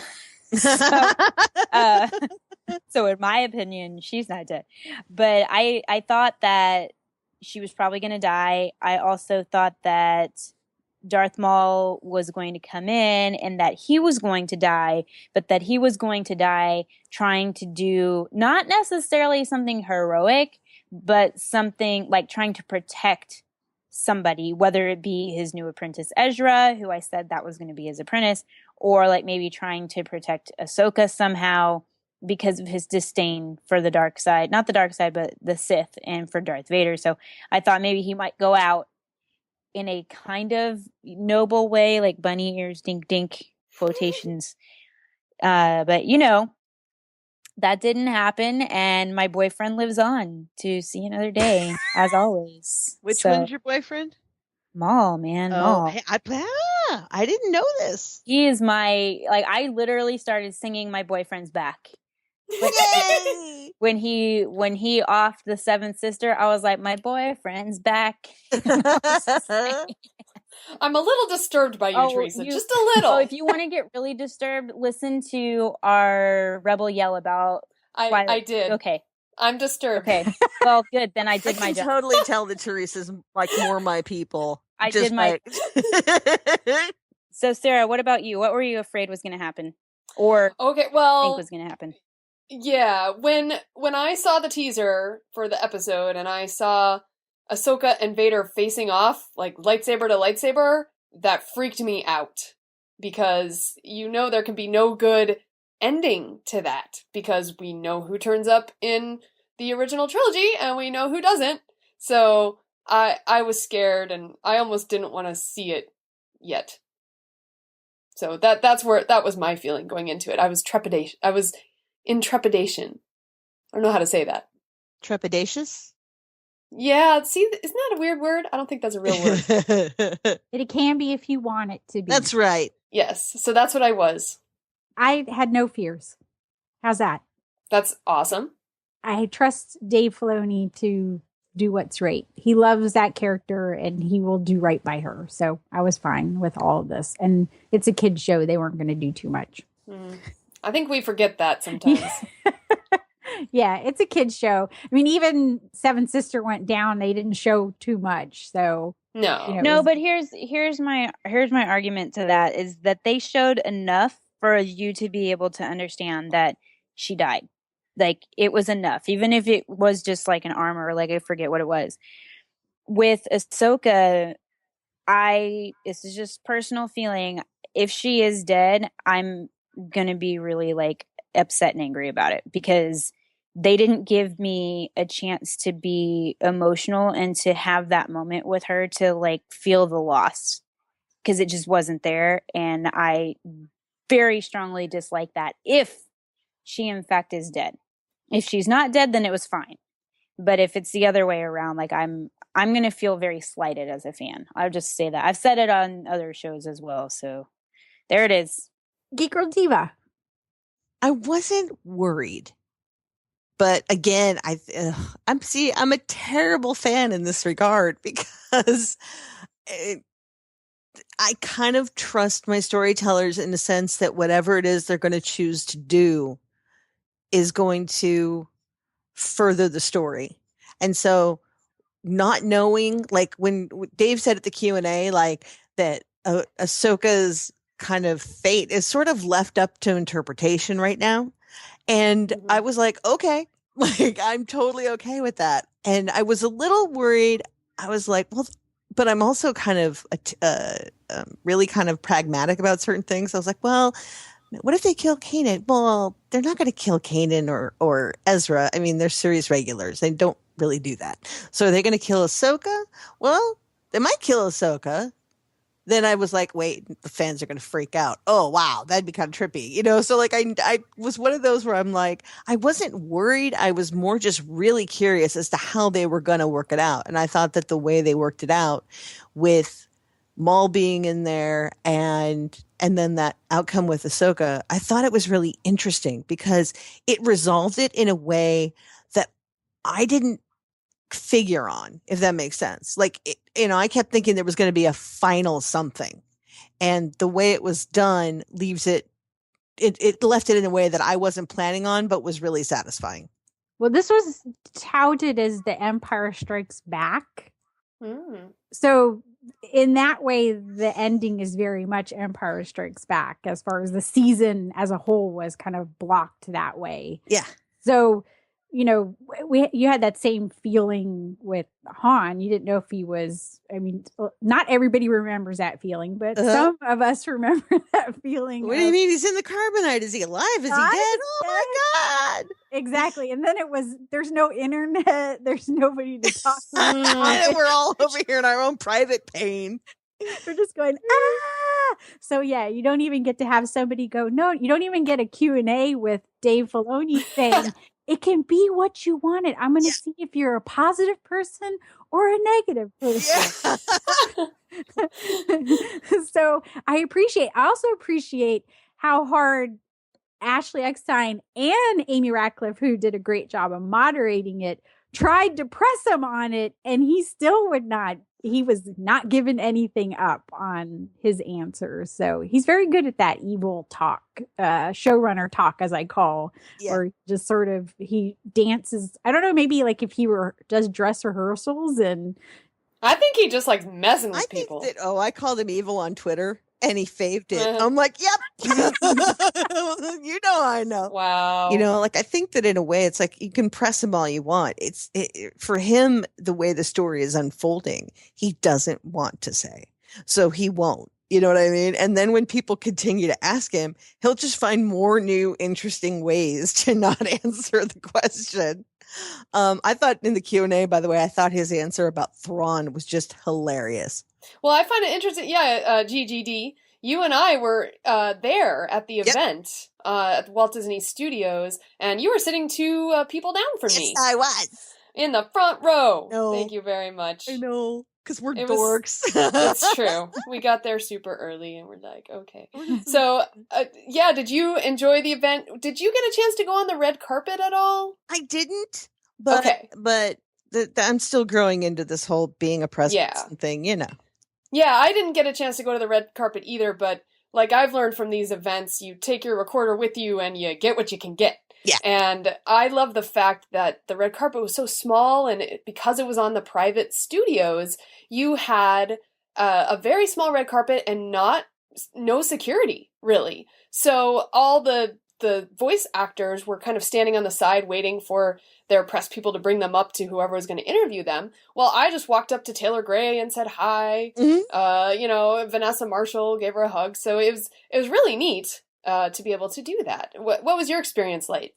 Speaker 7: So in my opinion, she's not dead. But I thought that she was probably going to die. I also thought that Darth Maul was going to come in and that he was going to die, but that he was going to die trying to do not necessarily something heroic, but something like trying to protect somebody, whether it be his new apprentice Ezra, who I said that was going to be his apprentice, or like maybe trying to protect Ahsoka somehow because of his disdain for the dark side, not the dark side, but the Sith, and for Darth Vader. So I thought maybe he might go out in a kind of noble way, like bunny ears, dink, dink, quotations. But, that didn't happen. And my boyfriend lives on to see another day, as always.
Speaker 4: Which one's your boyfriend?
Speaker 7: Maul, man. Maul.
Speaker 4: Hey, I didn't know this.
Speaker 7: He is I literally started singing my boyfriend's back.
Speaker 4: Yay!
Speaker 7: When he offed the seventh sister, I was like, my boyfriend's back.
Speaker 3: I'm a little disturbed by you, Teresa. Just a little.
Speaker 7: Oh, if you want to get really disturbed, listen to our Rebel Yell about Twilight.
Speaker 3: I did.
Speaker 7: Okay.
Speaker 3: I'm disturbed.
Speaker 7: Okay. Well, good. Then I did my job.
Speaker 4: I can totally tell that Teresa's like more my people.
Speaker 7: I did my... So, Sarah, what about you? What were you afraid was going to happen? Or think was going to happen?
Speaker 3: Yeah, when I saw the teaser for the episode and I saw Ahsoka and Vader facing off, like lightsaber to lightsaber, that freaked me out. Because there can be no good ending to that. Because we know who turns up in the original trilogy and we know who doesn't. So I was scared and I almost didn't want to see it yet. So that was my feeling going into it. I was in trepidation. I don't know how to say that.
Speaker 4: Trepidatious?
Speaker 3: Yeah, see, isn't that a weird word? I don't think that's a real word.
Speaker 8: It can be if you want it to be.
Speaker 4: That's right.
Speaker 3: Yes, so that's what I was.
Speaker 8: I had no fears. How's that?
Speaker 3: That's awesome.
Speaker 8: I trust Dave Filoni to do what's right. He loves that character and he will do right by her. So I was fine with all of this. And it's a kid's show. They weren't going to do too much.
Speaker 3: I think we forget that sometimes.
Speaker 8: Yeah, it's a kid's show. I mean, even Seven Sister went down. They didn't show too much. So
Speaker 7: no. But here's my argument to that is that they showed enough for you to be able to understand that she died. Like, it was enough, even if it was just like an arm or like I forget what it was. With Ahsoka, this is just personal feeling. If she is dead, I'm gonna be really like upset and angry about it because they didn't give me a chance to be emotional and to have that moment with her to like feel the loss because it just wasn't there. And I very strongly dislike that if she in fact is dead. If she's not dead, then it was fine. But if it's the other way around, like I'm going to feel very slighted as a fan. I'll just say that. I've said it on other shows as well. So there it is.
Speaker 8: Geek Girl Diva.
Speaker 4: I wasn't worried. But again, I'm a terrible fan in this regard because I kind of trust my storytellers in the sense that whatever it is they're going to choose to do is going to further the story. And so not knowing, like when Dave said at the Q&A, like that Ahsoka's kind of fate is sort of left up to interpretation right now. And I was like, okay, like I'm totally okay with that. And I was a little worried. I was like, well, but I'm also kind of really kind of pragmatic about certain things. I was like, well, what if they kill Kanan? Well, they're not going to kill Kanan or Ezra. I mean, they're series regulars. They don't really do that. So are they going to kill Ahsoka? Well, they might kill Ahsoka. Then I was like, wait, the fans are going to freak out. Oh, wow, that'd be kind of trippy. You know, so like I was one of those where I'm like, I wasn't worried. I was more just really curious as to how they were going to work it out. And I thought that the way they worked it out with Maul being in there and then that outcome with Ahsoka, I thought it was really interesting because it resolved it in a way that I didn't figure on, if that makes sense. Like, I kept thinking there was going to be a final something, and the way it was done leaves it left it in a way that I wasn't planning on, but was really satisfying.
Speaker 8: Well, this was touted as the Empire Strikes Back. So in that way, the ending is very much Empire Strikes Back as far as the season as a whole was kind of blocked that way.
Speaker 4: Yeah.
Speaker 8: So, you had that same feeling with Han. You didn't know if he was, not everybody remembers that feeling, but some of us remember that feeling.
Speaker 4: What do you mean? He's in the carbonite. Is he alive? Is he dead? Oh my God.
Speaker 8: Exactly. And then there's no internet. There's nobody to talk to.
Speaker 4: We're all over here in our own private pain.
Speaker 8: We're just going, ah! So yeah, you don't even get to have somebody go, no, you don't even get a Q&A with Dave Filoni saying, it can be what you wanted. I'm going to see if you're a positive person or a negative person. So I also appreciate how hard Ashley Eckstein and Amy Ratcliffe, who did a great job of moderating it, tried to press him on it, and he still would not. He was not giving anything up on his answers. So he's very good at that evil talk, showrunner talk, as I call, or just sort of, he dances. I don't know, maybe like if he does dress rehearsals, and
Speaker 3: I think he just likes messing with people.
Speaker 4: I called him evil on Twitter. And he faved it. I'm like, yep. I know.
Speaker 3: Wow.
Speaker 4: Like I think that in a way, it's like you can press him all you want. For him, the way the story is unfolding, he doesn't want to say. So he won't. You know what I mean? And then when people continue to ask him, he'll just find more new, interesting ways to not answer the question. I thought in the Q&A, by the way, I thought his answer about Thrawn was just hilarious.
Speaker 3: Well, I find it interesting. Yeah, GGD, you and I were there at the event at Walt Disney Studios, and you were sitting two people down from me.
Speaker 4: Yes, I was.
Speaker 3: In the front row.
Speaker 4: No.
Speaker 3: Thank you very much.
Speaker 4: I know, because we're dorks.
Speaker 3: That's true. We got there super early, and we're like, okay. So, did you enjoy the event? Did you get a chance to go on the red carpet at all?
Speaker 4: I didn't, but I'm still growing into this whole being a president thing,
Speaker 3: Yeah, I didn't get a chance to go to the red carpet either, but like I've learned from these events, you take your recorder with you and you get what you can get. Yeah. And I love the fact that the red carpet was so small, and because it was on the private studios, you had a very small red carpet and no security, really. So all the voice actors were kind of standing on the side waiting for their press people to bring them up to whoever was going to interview them. Well, I just walked up to Taylor Gray and said hi. Mm-hmm. Vanessa Marshall, gave her a hug. So it was really neat to be able to do that. What was your experience like?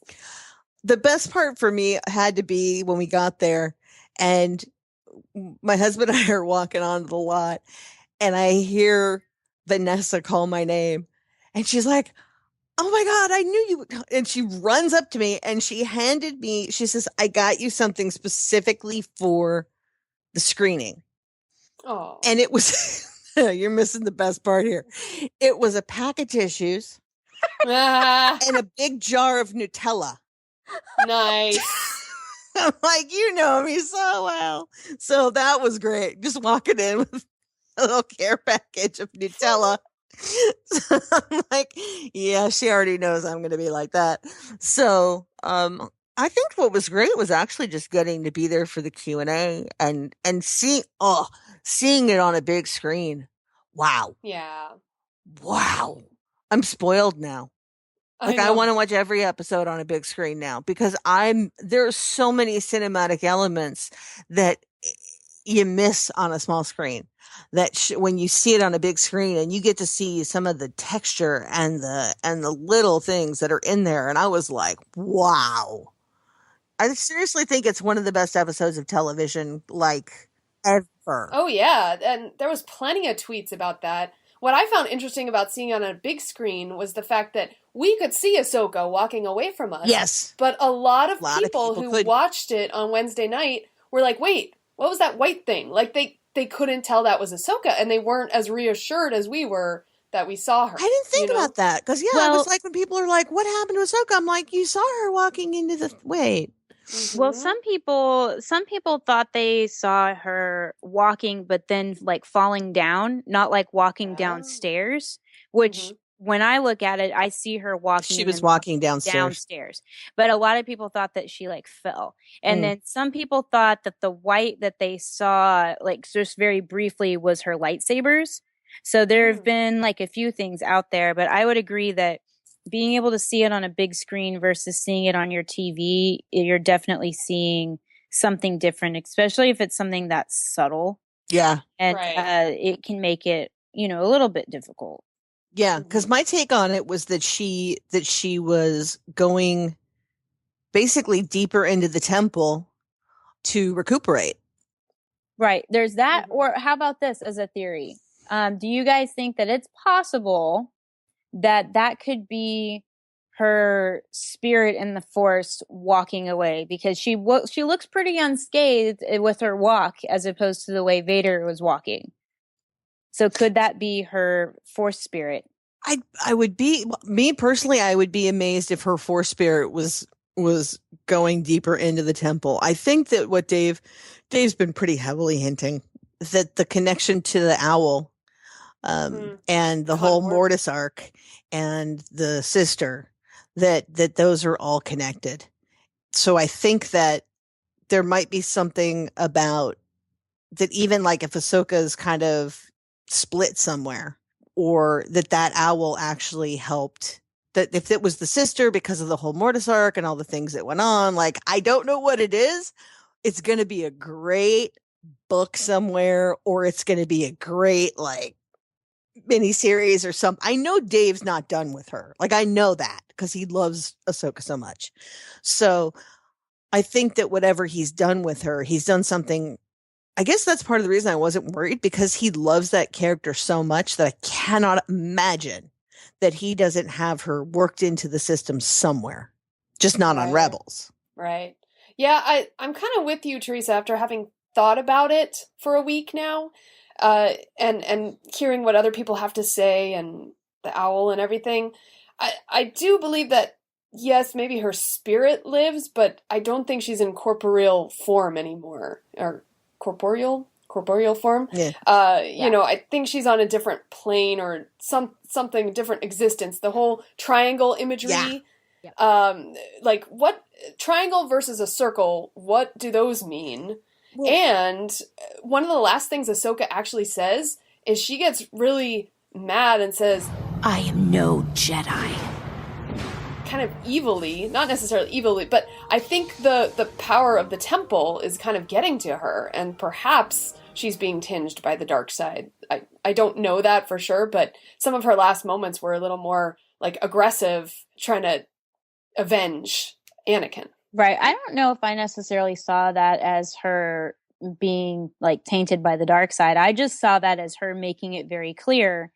Speaker 4: The best part for me had to be when we got there and my husband and I are walking onto the lot and I hear Vanessa call my name and she's like, oh my God, I knew you. And she runs up to me and she says, I got you something specifically for the screening.
Speaker 3: Oh.
Speaker 4: And it was, you're missing the best part here. It was a pack of tissues and a big jar of Nutella.
Speaker 3: Nice.
Speaker 4: I'm like, you know me so well. So that was great. Just walking in with little care package of Nutella. So I'm like, yeah, she already knows I'm going to be like that. So, I think what was great was actually just getting to be there for the Q&A and seeing it on a big screen. Wow.
Speaker 3: Yeah.
Speaker 4: Wow. I'm spoiled now. Like I want to watch every episode on a big screen now because there are so many cinematic elements that you miss on a small screen that when you see it on a big screen and you get to see some of the texture and the little things that are in there. And I was like, wow. I seriously think it's one of the best episodes of television, like, ever.
Speaker 3: Oh, yeah. And there was plenty of tweets about that. What I found interesting about seeing it on a big screen was the fact that we could see Ahsoka walking away from us.
Speaker 4: Yes.
Speaker 3: But a lot of people who watched it on Wednesday night were like, wait, what was that white thing? Like, they couldn't tell that was Ahsoka, and they weren't as reassured as we were that we saw her.
Speaker 4: I didn't think about that. Because, it was like when people are like, what happened to Ahsoka? I'm like, you saw her walking into the... Wait.
Speaker 7: Well, some people thought they saw her walking, but then like falling down, not like walking downstairs, which when I look at it, I see her walking.
Speaker 4: She was walking downstairs.
Speaker 7: But a lot of people thought that she like fell. And then some people thought that the white that they saw, like just very briefly, was her lightsabers. So there have been like a few things out there, but I would agree that being able to see it on a big screen versus seeing it on your TV, you're definitely seeing something different, especially if it's something that's subtle.
Speaker 4: Yeah.
Speaker 7: And it can make it, a little bit difficult.
Speaker 4: Yeah, because my take on it was that she was going basically deeper into the temple to recuperate.
Speaker 7: Right. There's that. Or how about this as a theory? Do you guys think that it's possible that could be her spirit in the Force walking away? Because she looks pretty unscathed with her walk as opposed to the way Vader was walking. So could that be her Force spirit? I would be, me personally, I would be amazed if her Force spirit was going deeper into the temple. I think that what Dave's been pretty heavily hinting that the connection to the owl, and the whole Mortis arc and the sister, that those are all connected. So I think that there might be something about that, even like if Ahsoka is kind of split somewhere, or that owl actually helped, that if it was the sister because of the whole Mortis arc and all the things that went on, like, I don't know what it is. It's going to be a great book somewhere, or it's going to be a great, like, miniseries or something. I know Dave's not done with her. Like, I know that because he loves Ahsoka so much. So I think that whatever he's done with her, he's done something. I guess that's part of the reason I wasn't worried, because he loves that character so much that I cannot imagine that he doesn't have her worked into the system somewhere, just not on Rebels.
Speaker 3: Right. Yeah, I'm kind of with you, Teresa, after having thought about it for a week now, and hearing what other people have to say and the owl and everything. I do believe that, yes, maybe her spirit lives, but I don't think she's in corporeal form anymore, or corporeal form. Yeah. You know, I think she's on a different plane or something different existence. The whole triangle imagery. Yeah. Like, what triangle versus a circle, what do those mean? Well, and one of the last things Ahsoka actually says is she gets really mad and says, "I am no Jedi." Kind of evilly, not necessarily evilly, but I think the power of the temple is kind of getting to her, and perhaps she's being tinged by the dark side. I don't know that for sure, but some of her last moments were a little more like aggressive, trying to avenge Anakin.
Speaker 7: Right. I don't know if I necessarily saw that as her being like tainted by the dark side. I just saw that as her making it very clear,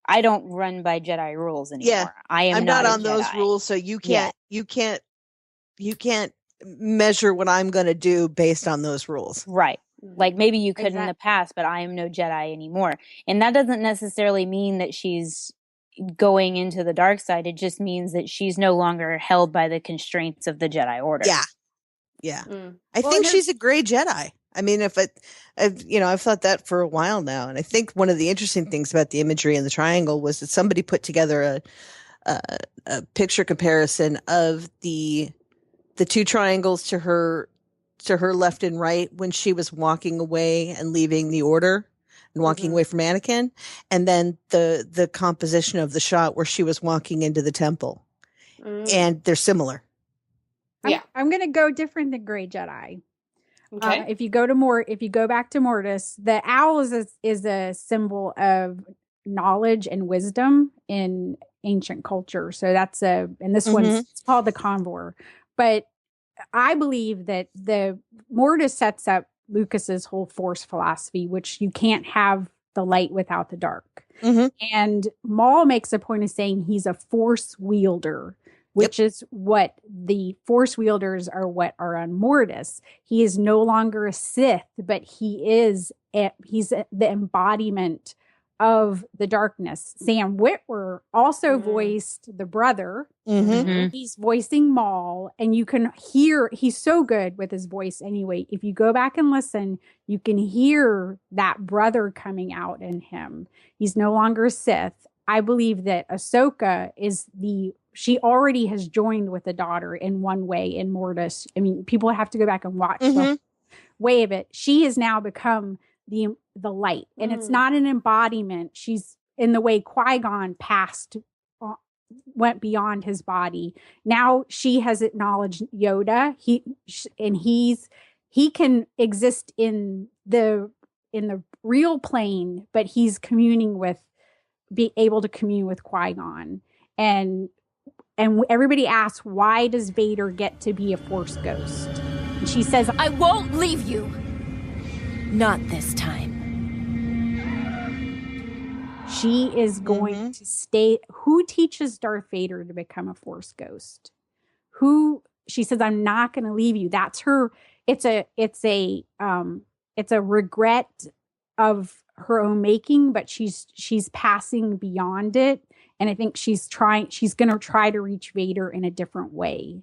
Speaker 7: I don't run by Jedi rules anymore. Yeah, I'm not on those
Speaker 4: rules, so you can't measure what I'm going to do based on those rules.
Speaker 7: Right. Like maybe you could in the past, but I am no Jedi anymore. And that doesn't necessarily mean that she's going into the dark side. It just means that she's no longer held by the constraints of the Jedi Order.
Speaker 4: Yeah. Yeah. I think she's a gray Jedi. I mean, I've thought that for a while now, and I think one of the interesting things about the imagery in the triangle was that somebody put together a picture comparison of the two triangles to her left and right when she was walking away and leaving the order and walking away from Anakin, and then the composition of the shot where she was walking into the temple, and they're similar.
Speaker 3: Yeah,
Speaker 8: I'm going to go different than Grey Jedi.
Speaker 3: Okay.
Speaker 8: If you go back to Mortis, the owl is a symbol of knowledge and wisdom in ancient culture. So and this one's it's called the Convor. But I believe that the Mortis sets up Lucas's whole Force philosophy, which you can't have the light without the dark. And Maul makes a point of saying he's a Force wielder, which is what the Force wielders are, what are on Mortis. He is no longer a Sith, but he's the embodiment of the darkness. Sam Witwer also voiced the brother. He's voicing Maul, and you can hear, he's so good with his voice anyway. If you go back and listen, you can hear that brother coming out in him. He's no longer a Sith. I believe that Ahsoka she already has joined with the daughter in one way in Mortis. I mean, people have to go back and watch the way of it. She has now become the light, and it's not an embodiment. She's in the way Qui-Gon went beyond his body. Now she has acknowledged Yoda. He can exist in the real plane, but he's be able to commune with Qui-Gon. And everybody asks, why does Vader get to be a Force ghost? And she says,
Speaker 2: I won't leave you. Not this time.
Speaker 8: She is going to stay. Who teaches Darth Vader to become a Force ghost? She says, I'm not going to leave you. That's her. It's a regret of her own making, but she's passing beyond it. And I think she's going to try to reach Vader in a different way.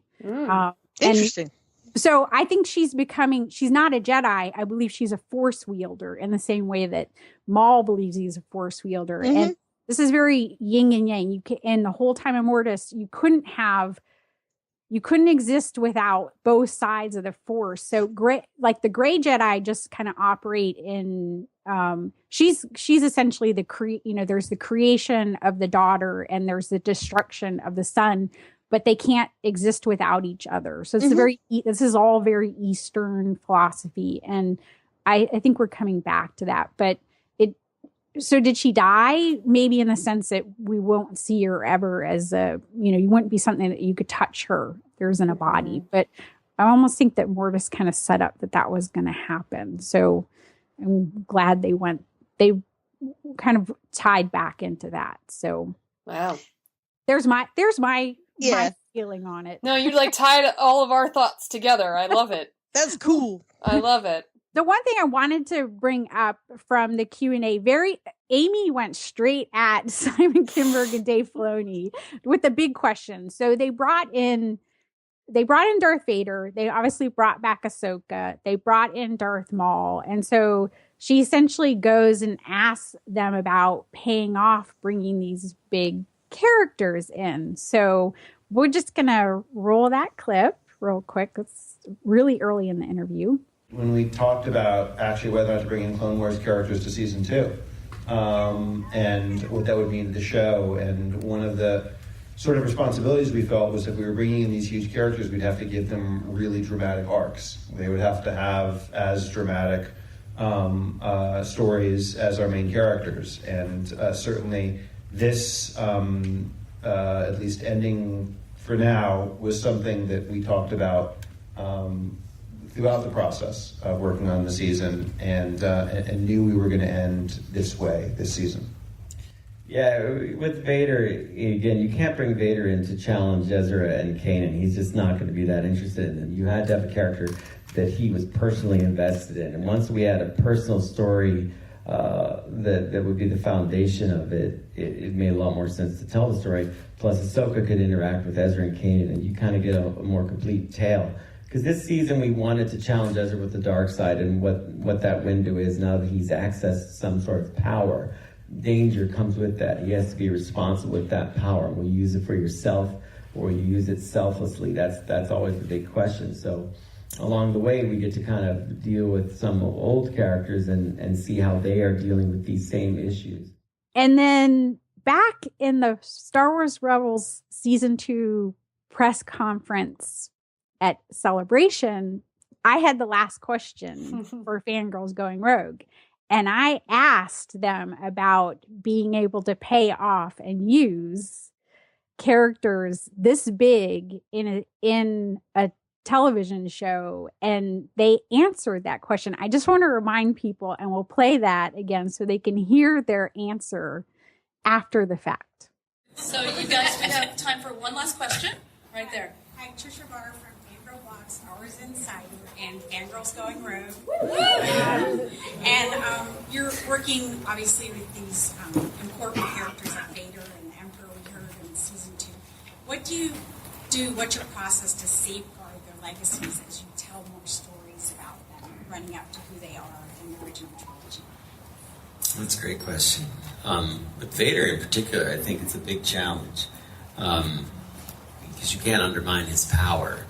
Speaker 4: Interesting.
Speaker 8: So I think she's not a Jedi. I believe she's a Force wielder in the same way that Maul believes he's a Force wielder. And this is very yin and yang. And the whole time in Mortis, you couldn't exist without both sides of the Force. So the Grey Jedi just kind of operate in, she's essentially there's the creation of the daughter and there's the destruction of the son, but they can't exist without each other. So it's this is all very Eastern philosophy. And I think we're coming back to that, but so did she die? Maybe in the sense that we won't see her ever as you wouldn't be something that you could touch her. There isn't a body, but I almost think that Mortis kind of set up that was going to happen. So I'm glad they kind of tied back into that. So
Speaker 3: wow,
Speaker 8: there's my feeling on it.
Speaker 3: No, you tied all of our thoughts together. I love it.
Speaker 4: That's cool.
Speaker 3: I love it.
Speaker 8: The one thing I wanted to bring up from the Q&A, Amy went straight at Simon Kinberg and Dave Filoni with the big question. So they brought in Darth Vader. They obviously brought back Ahsoka. They brought in Darth Maul. And so she essentially goes and asks them about paying off bringing these big characters in. So we're just going to roll that clip real quick. It's really early in the interview.
Speaker 9: When we talked about actually whether or not to bring in Clone Wars characters to season 2 and what that would mean to the show, and one of the sort of responsibilities we felt was if we were bringing in these huge characters, we'd have to give them really dramatic arcs. They would have to have as dramatic stories as our main characters, and certainly this, at least ending for now, was something that we talked about throughout the process of working on the season, and knew we were going to end this way this season.
Speaker 10: Yeah, with Vader, again, you can't bring Vader in to challenge Ezra and Kanan. He's just not going to be that interested in it. You had to have a character that he was personally invested in. And once we had a personal story that would be the foundation of it, it made a lot more sense to tell the story. Plus, Ahsoka could interact with Ezra and Kanan, and you kind of get a more complete tale. Because this season we wanted to challenge Ezra with the dark side and what that window is now that he's accessed some sort of power. Danger comes with that. He has to be responsible with that power. Will you use it for yourself or will you use it selflessly? That's always the big question. So along the way, we get to kind of deal with some old characters and see how they are dealing with these same issues.
Speaker 8: And then back in the Star Wars Rebels Season 2 press conference at Celebration, I had the last question for Fangirls Going Rogue. And I asked them about being able to pay off and use characters this big in a television show. And they answered that question. I just want to remind people, and we'll play that again so they can hear their answer after the fact.
Speaker 11: So you guys, we have time for one last question right there.
Speaker 12: Hi, Tricia Barr from Fangirl Blog, Star Wars Insider, and Fangirls Going Rogue. And you're working, obviously, with these important characters like Vader and the Emperor we heard in Season 2. What do you do, what's your process to safeguard their legacies as you tell more stories about them, running up to who they are in the original trilogy?
Speaker 13: That's a great question. With Vader in particular, I think it's a big challenge. Because you can't undermine his power.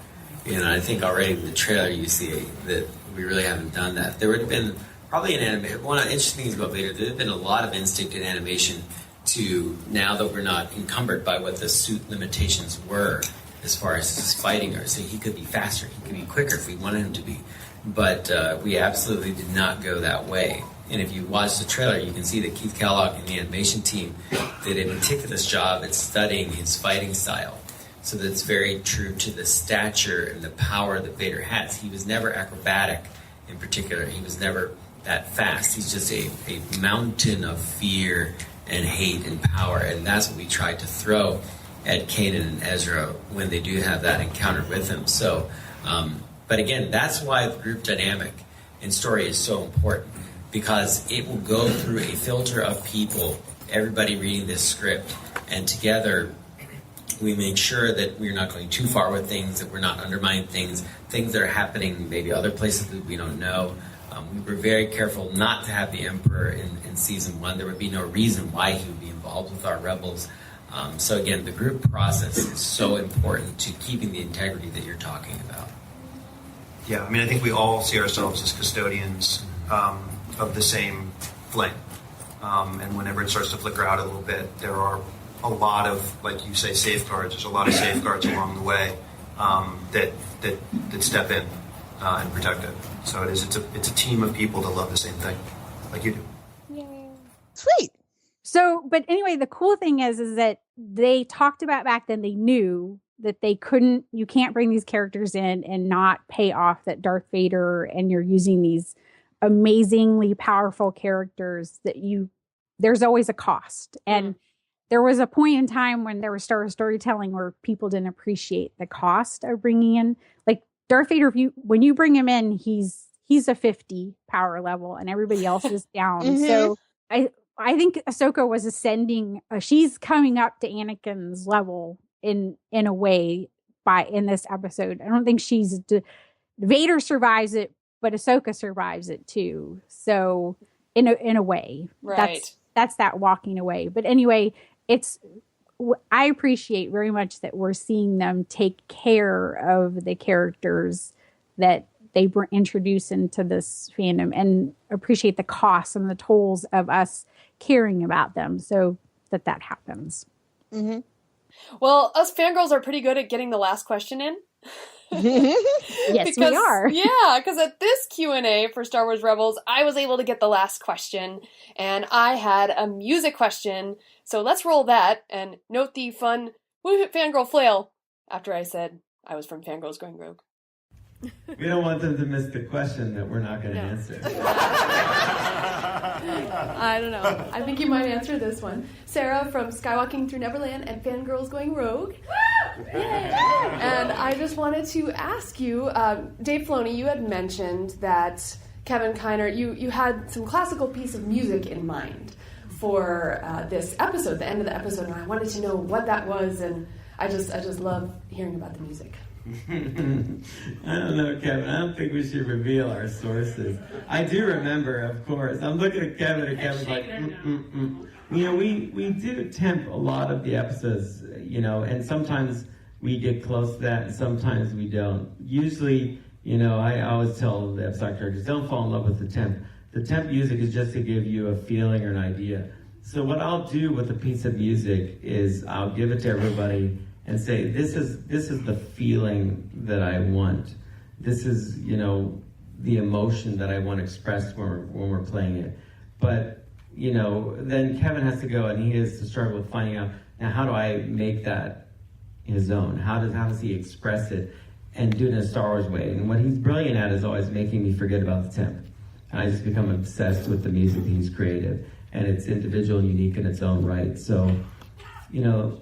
Speaker 13: I think already in the trailer you see that we really haven't done that. There would have been probably one of the interesting things about Vader, there have been a lot of instinct in animation to, now that we're not encumbered by what the suit limitations were as far as his fighting are. So he could be faster, he could be quicker if we wanted him to be. But we absolutely did not go that way. And if you watch the trailer, you can see that Keith Kellogg and the animation team did a meticulous job at studying his fighting style. So that's very true to the stature and the power that Vader has. He was never acrobatic in particular. He was never that fast. He's just a mountain of fear and hate and power. And that's what we tried to throw at Kanan and Ezra when they do have that encounter with him. So, but again, that's why the group dynamic in story is so important, because it will go through a filter of people, everybody reading this script, and together we make sure that we're not going too far with things, that we're not undermining things that are happening maybe other places that we don't know. We were very careful not to have the Emperor in Season 1. There would be no reason why he would be involved with our rebels. So again, the group process is so important to keeping the integrity that you're talking about.
Speaker 14: Yeah, I think we all see ourselves as custodians of the same flame. And whenever it starts to flicker out a little bit, there are a lot of, like you say, safeguards. There's a lot of safeguards along the way that step in and protect it. So it's a team of people that love the same thing, like you do.
Speaker 8: Yay.
Speaker 4: Sweet.
Speaker 8: So, but anyway, the cool thing is that they talked about back then, they knew that you can't bring these characters in and not pay off that Darth Vader, and you're using these amazingly powerful characters there's always a cost. And there was a point in time when there was Star Wars storytelling where people didn't appreciate the cost of bringing in, like Darth Vader. When you bring him in, he's a 50 power level and everybody else is down.
Speaker 4: Mm-hmm.
Speaker 8: So I think Ahsoka was ascending. She's coming up to Anakin's level in a way in this episode. I don't think Vader survives it, but Ahsoka survives it too. So in a way,
Speaker 3: right.
Speaker 8: That's that walking away. But anyway, I appreciate very much that we're seeing them take care of the characters that they introduce into this fandom, and appreciate the costs and the tolls of us caring about them, so that happens.
Speaker 4: Mm-hmm.
Speaker 3: Well, us fangirls are pretty good at getting the last question in.
Speaker 8: Yes, we are.
Speaker 3: Yeah, because at this Q&A for Star Wars Rebels, I was able to get the last question, and I had a music question. So let's roll that, and note the fun fangirl flail after I said I was from Fangirls Going Rogue.
Speaker 10: We don't want them to miss the question that we're not going to answer.
Speaker 3: I don't know. I think you might answer this one. Sarah from Skywalking Through Neverland and Fangirls Going Rogue. Yay! And I just wanted to ask you, Dave Filoni, you had mentioned that Kevin Kiner, you had some classical piece of music in mind for this episode, the end of the episode, and I wanted to know what that was, and I just love hearing about the music.
Speaker 10: I don't know, Kevin. I don't think we should reveal our sources. I do remember, of course. I'm looking at Kevin, and Kevin's like, You know, we do temp a lot of the episodes, you know, and sometimes we get close to that, and sometimes we don't. Usually, you know, I always tell the episode characters, don't fall in love with the temp. The temp music is just to give you a feeling or an idea. So what I'll do with a piece of music is I'll give it to everybody and say, this is the feeling that I want. This is, you know, the emotion that I want expressed when we're playing it. But, you know, then Kevin has to go and he has to struggle with finding out, now how do I make that his own? How does he express it and do it in a Star Wars way? And what he's brilliant at is always making me forget about the temp. And I just become obsessed with the music that he's created. And it's individual and unique in its own right. So, you know,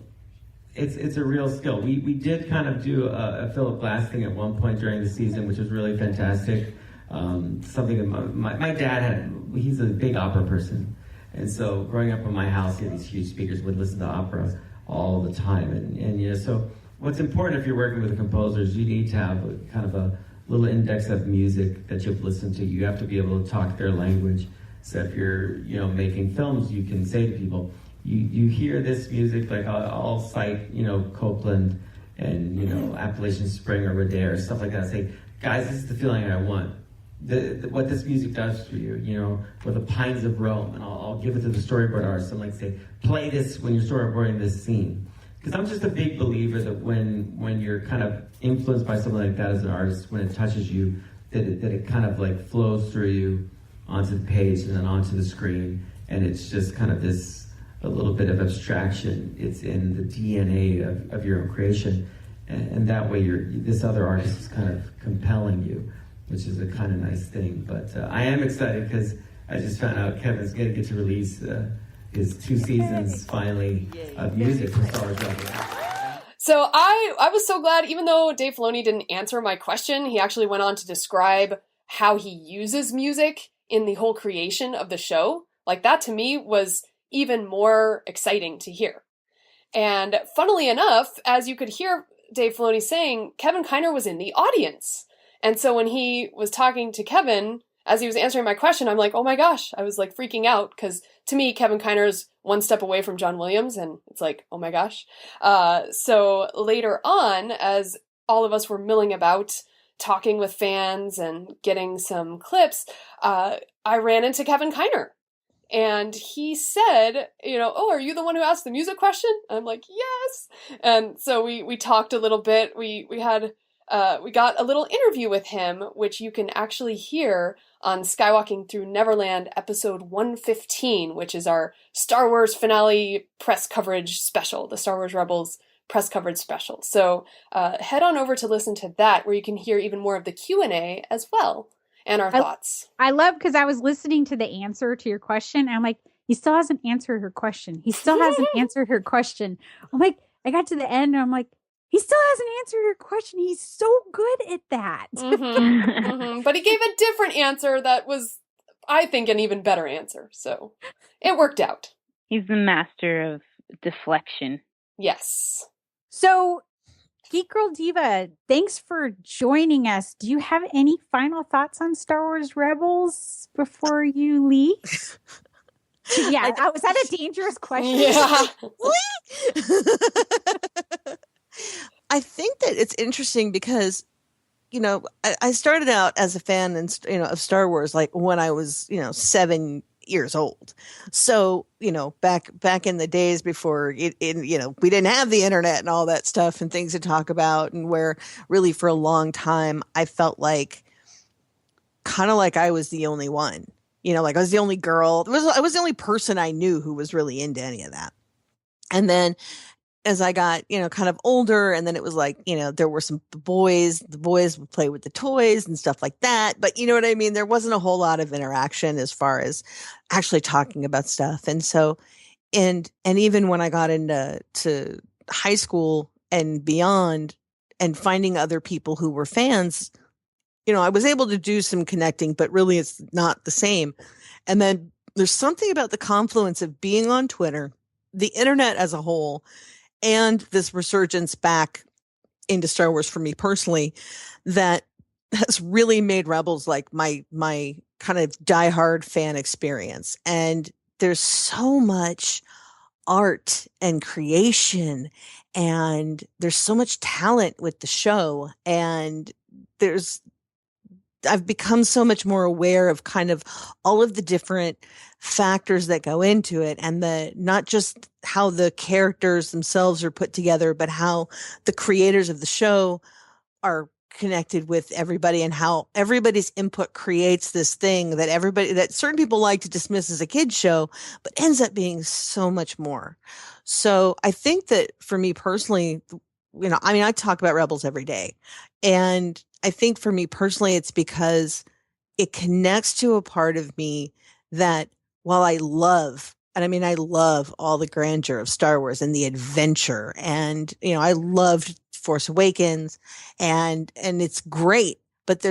Speaker 10: it's a real skill. We did kind of do a Philip Glass thing at one point during the season, which was really fantastic. Something that my dad had, he's a big opera person. And so growing up in my house, he had these huge speakers, would listen to opera all the time. And you know, so what's important if you're working with composers, you need to have kind of a little index of music that you've listened to. You have to be able to talk their language. So if you're, you know, making films, you can say to people, you hear this music, like I'll cite, you know, Copeland and, you know, Appalachian Spring or Roder, stuff like that. I say, guys, this is the feeling I want. What this music does for you, you know, or the Pines of Rome, and I'll give it to the storyboard artist and like say, play this when you're storyboarding this scene. Because I'm just a big believer that when you're kind of influenced by something like that as an artist, when it touches you, that it kind of like flows through you onto the page and then onto the screen, and it's just kind of a little bit of abstraction. It's in the DNA of your own creation, and that way this other artist is kind of compelling you, which is a kind of nice thing. But I am excited because I just found out Kevin's going to get to release his 2 seasons finally of music for Star Wars Celebration.
Speaker 3: So I was so glad, even though Dave Filoni didn't answer my question, he actually went on to describe how he uses music in the whole creation of the show. Like, that to me was even more exciting to hear. And funnily enough, as you could hear Dave Filoni saying, Kevin Kiner was in the audience. And so when he was talking to Kevin, as he was answering my question, I'm like, oh my gosh, I was like freaking out, because to me, Kevin Kiner's one step away from John Williams, and it's like, oh my gosh. So later on, as all of us were milling about, talking with fans and getting some clips, I ran into Kevin Kiner. And he said, you know, oh, are you the one who asked the music question? And I'm like, yes. And so we talked a little bit. We got a little interview with him, which you can actually hear on Skywalking Through Neverland episode 115, which is our Star Wars finale press coverage special, the Star Wars Rebels press coverage special. So head on over to listen to that, where you can hear even more of the Q&A as well, and our thoughts.
Speaker 8: I love, because I was listening to the answer to your question, and I'm like, he still hasn't answered her question. He still hasn't answered her question. I'm like, I got to the end, and I'm like, he still hasn't answered her question. He's so good at that.
Speaker 3: But he gave a different answer that was, I think, an even better answer. So it worked out.
Speaker 7: He's the master of deflection.
Speaker 3: Yes.
Speaker 8: So, Geek Girl Diva, thanks for joining us. Do you have any final thoughts on Star Wars Rebels before you leave? Yeah, was that a dangerous question?
Speaker 3: Yeah.
Speaker 4: I think that it's interesting because, you know, I started out as a fan of Star Wars, like when I was, 7 years old. So, back in the days before we didn't have the internet and all that stuff and things to talk about, and where really for a long time I felt like kind of like I was the only one, like I was the only girl. I was the only person I knew who was really into any of that. And then as I got, kind of older, and then it was like, there were the boys would play with the toys and stuff like that. But you know what I mean? There wasn't a whole lot of interaction as far as actually talking about stuff. And so, and even when I got into high school and beyond, and finding other people who were fans, I was able to do some connecting, but really it's not the same. And then there's something about the confluence of being on Twitter, the internet as a whole, and this resurgence back into Star Wars for me personally that has really made Rebels like my kind of diehard fan experience. And there's so much art and creation, and there's so much talent with the show, and I've become so much more aware of kind of all of the different factors that go into it, and not just how the characters themselves are put together, but how the creators of the show are connected with everybody, and how everybody's input creates this thing that certain people like to dismiss as a kid's show, but ends up being so much more. So I think that for me personally, I talk about Rebels every day, and I think for me personally, it's because it connects to a part of me that while I love all the grandeur of Star Wars and the adventure, and I loved Force Awakens, and it's great, but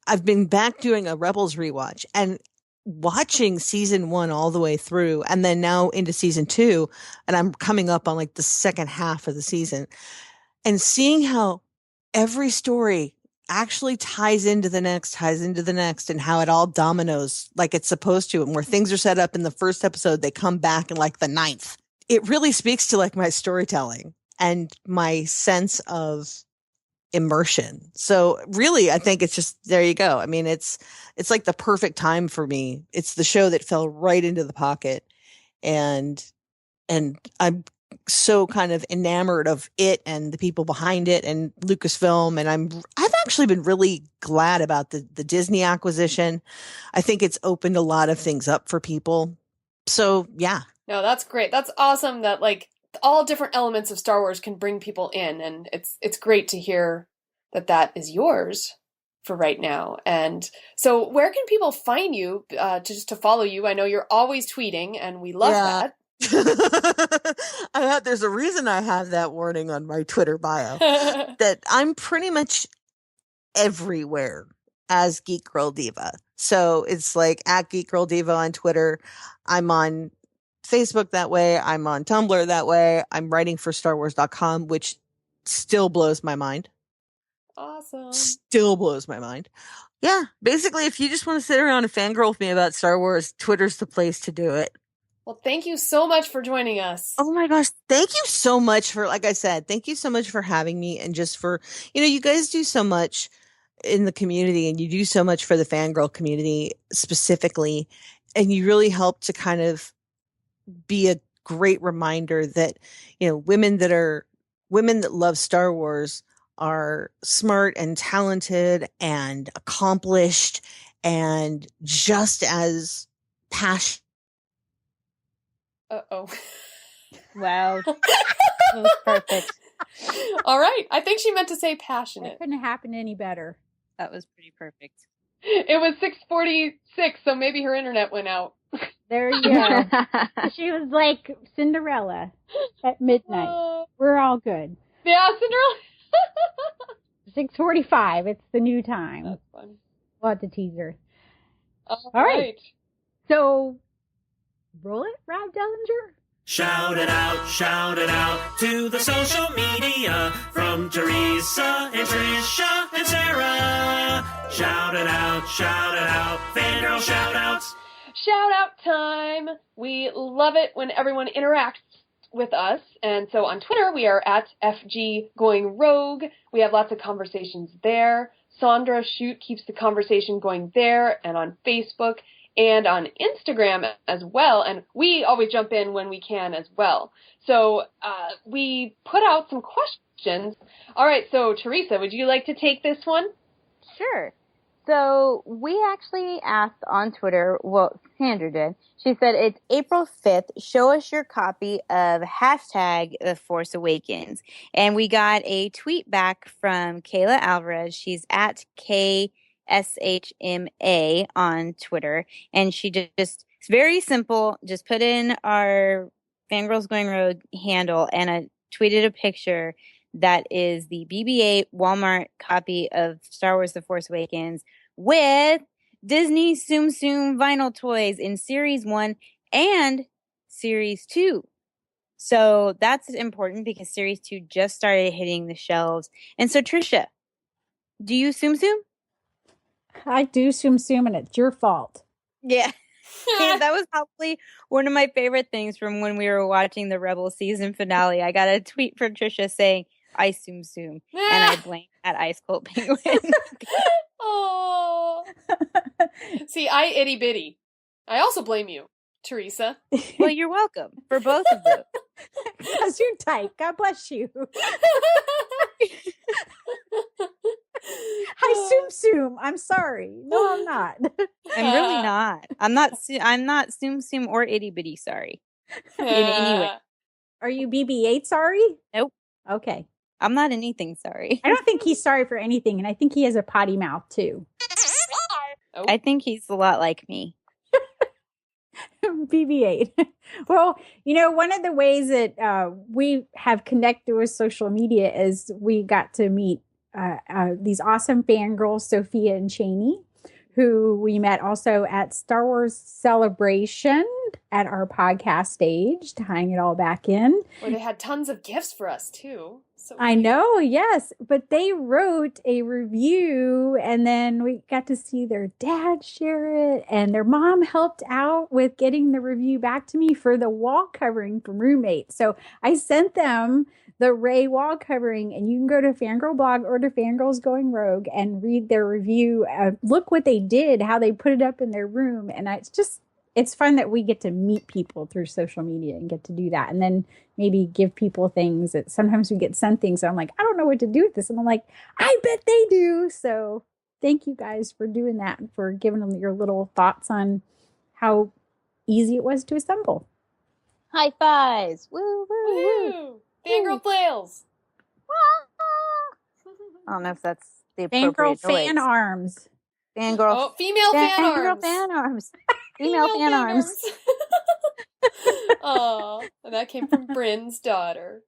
Speaker 4: I've been back doing a Rebels rewatch and watching season 1 all the way through, and then now into season 2, and I'm coming up on like the second half of the season, and seeing how every story actually ties into the next, and how it all dominoes like it's supposed to, and where things are set up in the first episode, they come back in like the 9th. It really speaks to like my storytelling and my sense of immersion. So really, I think it's just, there you go. I mean, it's like the perfect time for me. It's the show that fell right into the pocket, and I'm so kind of enamored of it and the people behind it and Lucasfilm. And I've actually been really glad about the Disney acquisition. I think it's opened a lot of things up for people. So yeah.
Speaker 3: No, that's great. That's awesome that like all different elements of Star Wars can bring people in, and it's great to hear that is yours for right now. And so where can people find you to follow you? I know you're always tweeting, and we love that.
Speaker 4: There's a reason I have that warning on my Twitter bio that I'm pretty much everywhere as Geek Girl Diva. So it's like at Geek Girl Diva on Twitter. I'm on Facebook that way. I'm on Tumblr that way. I'm writing for StarWars.com, which still blows my mind.
Speaker 3: Awesome.
Speaker 4: Still blows my mind. Yeah. Basically, if you just want to sit around and fangirl with me about Star Wars, Twitter's the place to do it.
Speaker 3: Well, thank you so much for joining us.
Speaker 4: Oh my gosh. Thank you so much for, like I said, thank you so much for having me, and just for, you guys do so much in the community, and you do so much for the fangirl community specifically. And you really help to kind of be a great reminder that, women that love Star Wars are smart and talented and accomplished and just as passionate.
Speaker 3: Uh-oh.
Speaker 7: Wow. That was perfect.
Speaker 3: All right. I think she meant to say passionate.
Speaker 8: It couldn't happen any better.
Speaker 7: That was pretty perfect.
Speaker 3: It was 6:46, so maybe her internet went out.
Speaker 8: There you go. She was like Cinderella at midnight. We're all good.
Speaker 3: Yeah, Cinderella.
Speaker 8: 6:45. It's the new time.
Speaker 3: That's fun.
Speaker 8: We'll have to tease her.
Speaker 3: All
Speaker 8: right. So, roll it, Rob Dellinger.
Speaker 15: Shout it out to the social media from Teresa and Tricia and Sarah. Shout it out, fangirl shout outs.
Speaker 3: Shout out time. We love it when everyone interacts with us. And so on Twitter, we are at FG Going Rogue. We have lots of conversations there. Sandra Shoot keeps the conversation going there, and on Facebook and on Instagram as well. And we always jump in when we can as well. So we put out some questions. All right, so Teresa, would you like to take this one?
Speaker 7: Sure. So we actually asked on Twitter, well, Sandra did. She said, it's April 5th. Show us your copy of #The Force Awakens. And we got a tweet back from Kayla Alvarez. She's at KSHMA on Twitter. And she just, it's very simple. Just put in our Fangirls Going Rogue handle, and I tweeted a picture that is the BB-8 Walmart copy of Star Wars The Force Awakens with Disney Tsum Tsum vinyl toys in Series 1 and Series 2. So that's important because series 2 just started hitting the shelves. And so, Tricia, do you Tsum Tsum?
Speaker 8: I do Tsum Tsum, and it's your fault.
Speaker 7: Yeah. Yeah, that was probably one of my favorite things from when we were watching the Rebel season finale. I got a tweet from Tricia saying, I Tsum Tsum, and I blamed that Ice Cold Penguin.
Speaker 3: Oh. See, I itty bitty. I also blame you, Teresa.
Speaker 7: Well, you're welcome for both of them.
Speaker 8: Because you're tight. God bless you. Hi, Tsum Tsum. I'm sorry. No, I'm not.
Speaker 7: I'm really not. I'm not Tsum Tsum or itty bitty sorry. In any way.
Speaker 8: Are you BB-8 sorry?
Speaker 7: Nope.
Speaker 8: Okay.
Speaker 7: I'm not anything sorry.
Speaker 8: I don't think he's sorry for anything, and I think he has a potty mouth too.
Speaker 3: Oh.
Speaker 7: I think he's a lot like me.
Speaker 8: BB-8. Well, one of the ways that we have connected with social media is we got to meet these awesome fangirls, Sophia and Cheney, who we met also at Star Wars Celebration at our podcast stage, tying it all back in.
Speaker 3: Where they had tons of gifts for us, too. So
Speaker 8: I know, yes. But they wrote a review, and then we got to see their dad share it, and their mom helped out with getting the review back to me for the wall covering from Roommate. So I sent them the Rey wall covering, and you can go to Fangirl Blog or to Fangirls Going Rogue and read their review. Look what they did, how they put it up in their room. And it's fun that we get to meet people through social media and get to do that. And then maybe give people things that sometimes we get sent things. And I'm like, I don't know what to do with this. And I'm like, I bet they do. So thank you guys for doing that and for giving them your little thoughts on how easy it was to assemble.
Speaker 7: High fives. Woo, woo,
Speaker 3: woo. Fangirl flails.
Speaker 7: I don't know if that's the appropriate
Speaker 8: Fangirl fan arms.
Speaker 7: Fangirl.
Speaker 3: Oh, female fan arms.
Speaker 7: Fan arms. Female fan arms.
Speaker 3: Oh, and that came from Bryn's daughter.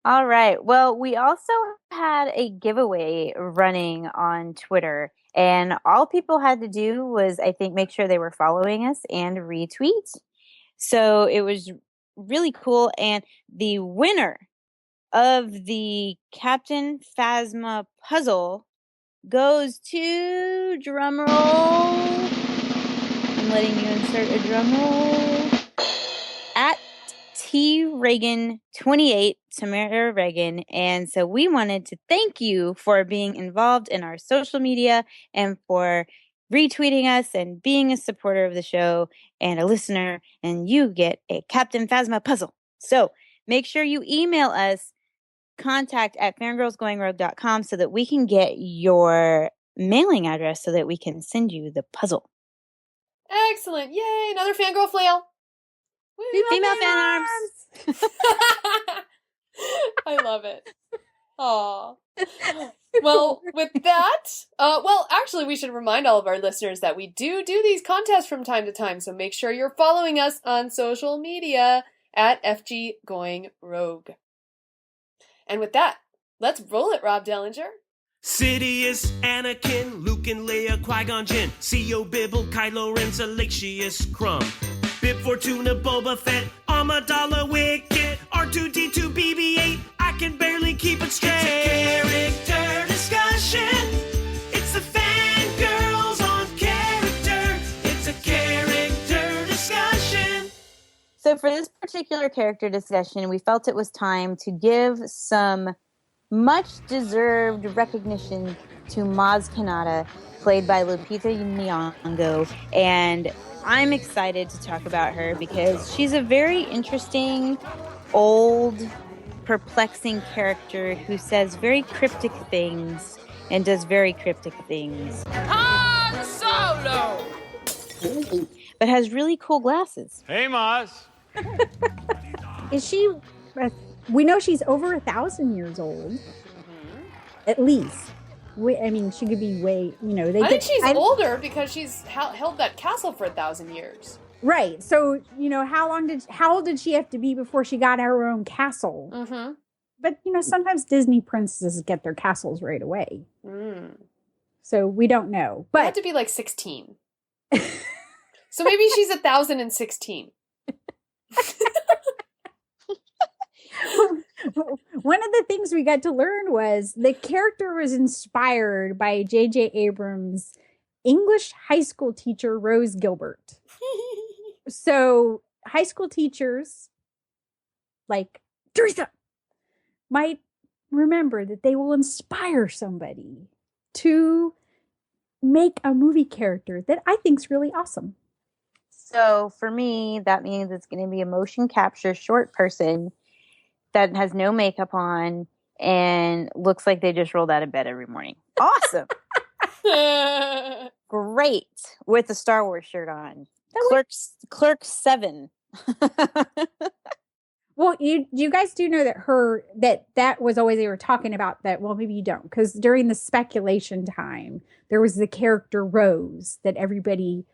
Speaker 7: All right. Well, we also had a giveaway running on Twitter, and all people had to do was, I think, make sure they were following us and retweet. So it was really cool. And the winner of the Captain Phasma puzzle goes to, drumroll, I'm letting you insert a drumroll, at T Reagan 28, Tamara Reagan. And so we wanted to thank you for being involved in our social media and for retweeting us and being a supporter of the show and a listener, and you get a Captain Phasma puzzle. So make sure you email us contact@fangirlsgoingrogue.com so that we can get your mailing address so that we can send you the puzzle.
Speaker 3: Excellent. Yay, another fangirl flail.
Speaker 7: Female fan arms.
Speaker 3: I love it. Aw. Well, with that, actually, we should remind all of our listeners that we do these contests from time to time, so make sure you're following us on social media at FG Going Rogue. And with that, let's roll it, Rob Dellinger.
Speaker 15: Sidious, Anakin, Luke and Leia, Qui-Gon Jinn, C.O. Bibble, Kylo Ren, Salacious Crumb, Bib Fortuna, Boba Fett, Amidala, Wicket, R2-D2, BB-8, I can barely keep it straight. It's a character discussion. It's the Fangirls on character. It's a character discussion.
Speaker 7: So for this particular character discussion, we felt it was time to give some much-deserved recognition to Maz Kanata, played by Lupita Nyong'o, and I'm excited to talk about her because she's a very interesting, old, perplexing character who says very cryptic things and does very cryptic things.
Speaker 16: Han Solo!
Speaker 7: But has really cool glasses.
Speaker 16: Hey, Maz.
Speaker 8: Is she... we know she's over 1,000 years old. At least. She could be way,
Speaker 3: I think she's older because she's held that castle for 1,000 years.
Speaker 8: Right. So, how old did she have to be before she got her own castle?
Speaker 3: Mm-hmm.
Speaker 8: But, sometimes Disney princesses get their castles right away.
Speaker 3: Mm.
Speaker 8: So we don't know. But
Speaker 3: it had to be like 16. So maybe she's 1,016.
Speaker 8: One of the things we got to learn was the character was inspired by J.J. Abrams' English high school teacher, Rose Gilbert. So high school teachers like Teresa might remember that they will inspire somebody to make a movie character that I think is really awesome.
Speaker 7: So for me, that means it's going to be a motion capture short person that has no makeup on and looks like they just rolled out of bed every morning. Awesome. Great. With a Star Wars shirt on. Clerks 7.
Speaker 8: Well, you guys do know that that was always, they were talking about that. Well, maybe you don't, because during the speculation time, there was the character Rose that everybody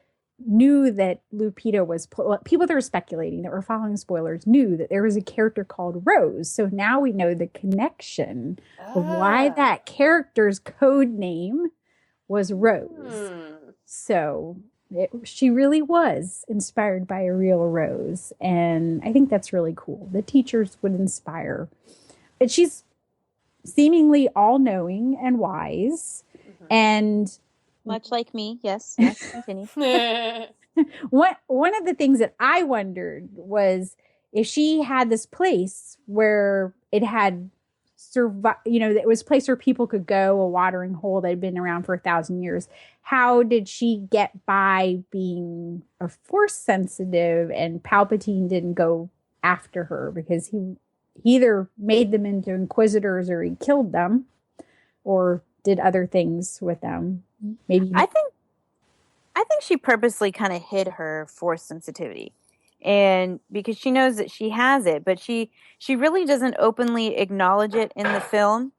Speaker 8: knew that Lupita was, people that were speculating, that were following spoilers, knew that there was a character called Rose. So now we know the connection of why that character's code name was Rose. So she really was inspired by a real Rose. And I think that's really cool. The teachers would inspire. And she's seemingly all-knowing and wise. And
Speaker 7: much like me. Yes. Continue.
Speaker 8: One of the things that I wondered was if she had this place where it had it was a place where people could go, a watering hole that had been around for 1,000 years. How did she get by being a Force sensitive and Palpatine didn't go after her? Because he either made them into Inquisitors or he killed them or did other things with them. Maybe
Speaker 7: I think she purposely kind of hid her Force sensitivity. And because she knows that she has it, but she really doesn't openly acknowledge it in the film.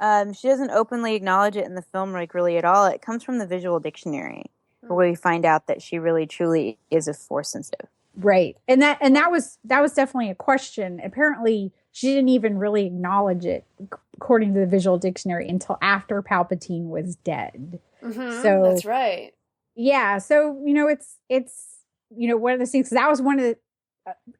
Speaker 7: She doesn't openly acknowledge it in the film, like, really at all. It comes from the visual dictionary, where we find out that she really truly is a Force sensitive.
Speaker 8: Right, and that was definitely a question. Apparently, she didn't even really acknowledge it, according to the visual dictionary, until after Palpatine was dead.
Speaker 3: Mm-hmm,
Speaker 8: so
Speaker 3: that's right.
Speaker 8: Yeah, so it's one of those things. That was one of the.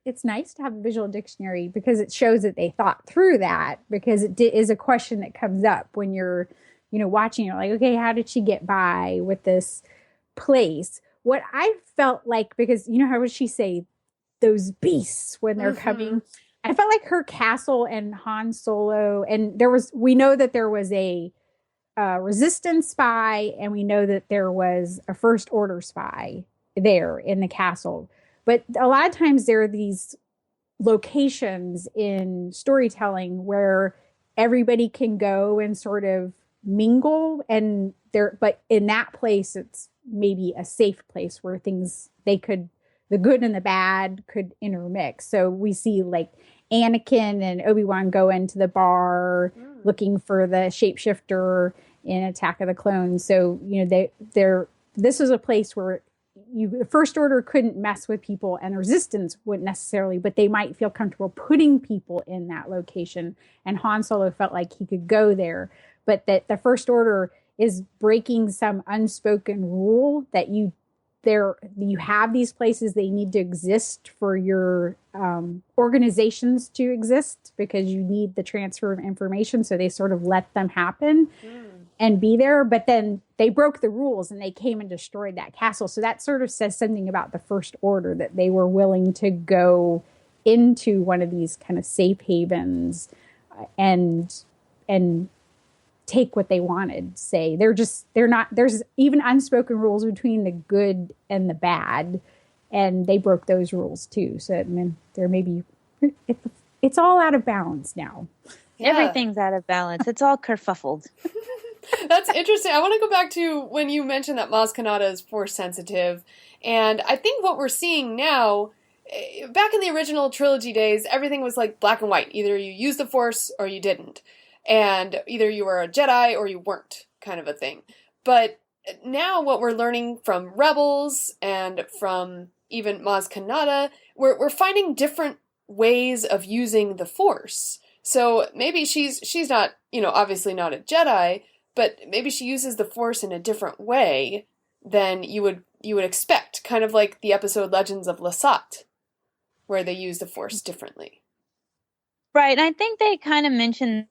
Speaker 8: It's nice to have a visual dictionary because it shows that they thought through that, because it is a question that comes up when you're, watching. You're like, okay, how did she get by with this place? What I felt like, because how would she say those beasts when they're coming? I felt like her castle and Han Solo, and we know that there was a Resistance spy, and we know that there was a First Order spy there in the castle. But a lot of times there are these locations in storytelling where everybody can go and sort of mingle, but in that place, it's maybe a safe place where the good and the bad could intermix. So we see like Anakin and Obi-Wan go into the bar looking for the shapeshifter in Attack of the Clones. So, this was a place where the First Order couldn't mess with people, and the Resistance wouldn't necessarily, but they might feel comfortable putting people in that location. And Han Solo felt like he could go there, but that the First Order is breaking some unspoken rule that you have these places. They need to exist for your organizations to exist, because you need the transfer of information. So they sort of let them happen and be there. But then they broke the rules and they came and destroyed that castle. So that sort of says something about the First Order, that they were willing to go into one of these kind of safe havens and take what they wanted. There's even unspoken rules between the good and the bad, and they broke those rules too. So it's all out of balance now.
Speaker 7: Yeah. Everything's out of balance. It's all kerfuffled.
Speaker 3: That's interesting. I want to go back to when you mentioned that Maz Kanata is Force sensitive, and I think what we're seeing now, back in the original trilogy days, everything was like black and white. Either you used the Force or you didn't. And either you were a Jedi or you weren't, kind of a thing. But now what we're learning from Rebels and from even Maz Kanata, we're finding different ways of using the Force. So maybe she's not, obviously not a Jedi, but maybe she uses the Force in a different way than you would expect. Kind of like the episode Legends of Lasat, where they use the Force differently.
Speaker 7: Right, and I think they kind of mentioned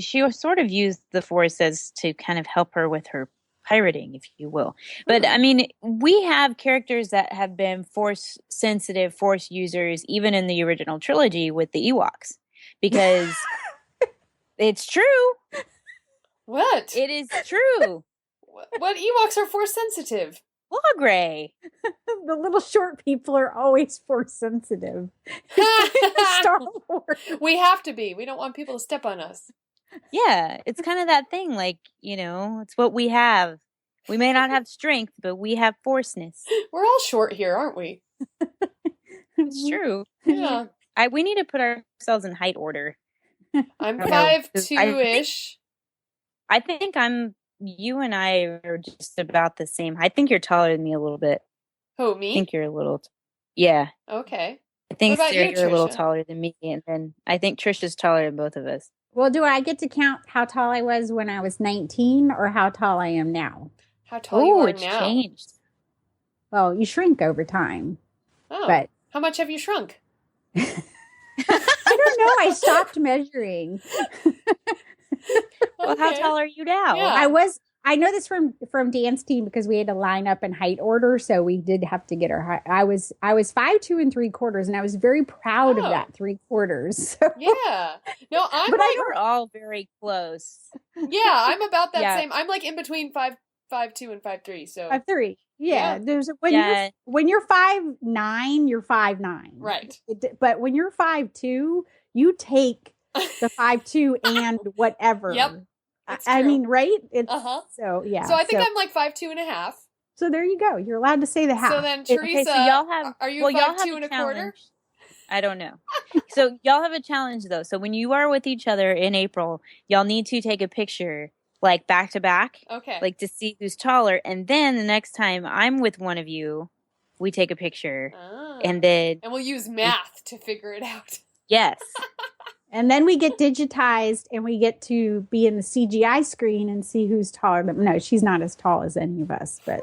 Speaker 7: she sort of used the Force as to kind of help her with her pirating, if you will. But I mean, we have characters that have been Force sensitive, Force users, even in the original trilogy with the Ewoks, because it's true.
Speaker 3: What?
Speaker 7: It is true.
Speaker 3: What Ewoks are Force sensitive?
Speaker 7: Logray.
Speaker 8: The little short people are always Force sensitive. Star Wars.
Speaker 3: We have to be. We don't want people to step on us.
Speaker 7: Yeah, it's kind of that thing, like, it's what we have. We may not have strength, but we have forceness.
Speaker 3: We're all short here, aren't we?
Speaker 7: It's true.
Speaker 3: Yeah.
Speaker 7: We need to put ourselves in height order.
Speaker 3: I'm 5'2"-ish.
Speaker 7: I think you and I are just about the same. I think you're taller than me a little bit.
Speaker 3: Who, me?
Speaker 7: I think you're a little... Yeah.
Speaker 3: Okay.
Speaker 7: I think
Speaker 3: What about
Speaker 7: Sarah,
Speaker 3: you,
Speaker 7: you're a little
Speaker 3: Tricia?
Speaker 7: taller than me, and then I think Trisha's taller than both of us.
Speaker 8: Well, do I get to count how tall I was when I was 19 or how tall I am now?
Speaker 3: How tall you are
Speaker 7: it's
Speaker 3: now?
Speaker 7: changed.
Speaker 8: Well, you shrink over time.
Speaker 3: Oh.
Speaker 8: But
Speaker 3: How much have you shrunk?
Speaker 8: I don't know. I stopped measuring.
Speaker 7: Well, how tall are you now?
Speaker 3: Yeah.
Speaker 8: I know this from dance team because we had to line up in height order, so we did have to get our height. I was 5'2" and 3/4, and I was very proud of that 3/4. So.
Speaker 3: Yeah. No, I'm
Speaker 7: But
Speaker 3: like,
Speaker 7: we're all very close.
Speaker 3: yeah, I'm about that
Speaker 7: Yeah.
Speaker 3: same. I'm like in between 5'2" and 5'3", so
Speaker 8: 5'3". Yeah.
Speaker 3: Yeah.
Speaker 8: There's
Speaker 7: Yeah.
Speaker 8: when you're 5'9", you're 5'9".
Speaker 3: right.
Speaker 8: But when you're 5'2", you take the 5'2" and whatever.
Speaker 3: Yep. That's
Speaker 8: I
Speaker 3: true.
Speaker 8: mean, right? It's
Speaker 3: Uh-huh.
Speaker 8: so yeah.
Speaker 3: So I think I'm like 5'2.5".
Speaker 8: So there you go. You're allowed to say the half.
Speaker 3: So then, Teresa,
Speaker 7: Okay, so y'all have.
Speaker 3: are you
Speaker 7: well, y'all have
Speaker 3: 5'2" and a quarter?
Speaker 7: challenge. I don't know. So y'all have a challenge though. So when you are with each other in April, y'all need to take a picture like back to back,
Speaker 3: Okay.
Speaker 7: like to see who's taller. And then the next time I'm with one of you, we take a picture, and then
Speaker 3: And we'll use math to figure it out.
Speaker 7: yes,
Speaker 8: And then we get digitized and we get to be in the CGI screen and see who's taller. No, she's not as tall as any of us, but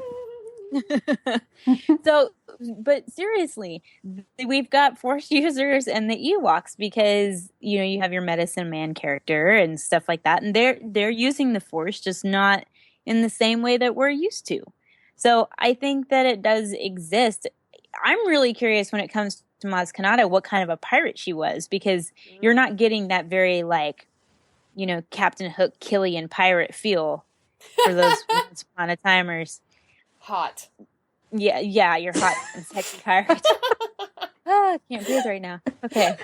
Speaker 7: so, but seriously, we've got Force users and the Ewoks because you have your Medicine Man character and stuff like that, and they're using the Force, just not in the same way that we're used to. So I think that it does exist. I'm really curious when it comes to Maz Kanata what kind of a pirate she was, because you're not getting that very Captain Hook Killian pirate feel for those Once Upon a Timers.
Speaker 3: Hot.
Speaker 7: Yeah, you're hot and sexy pirate. I can't breathe right now. Okay.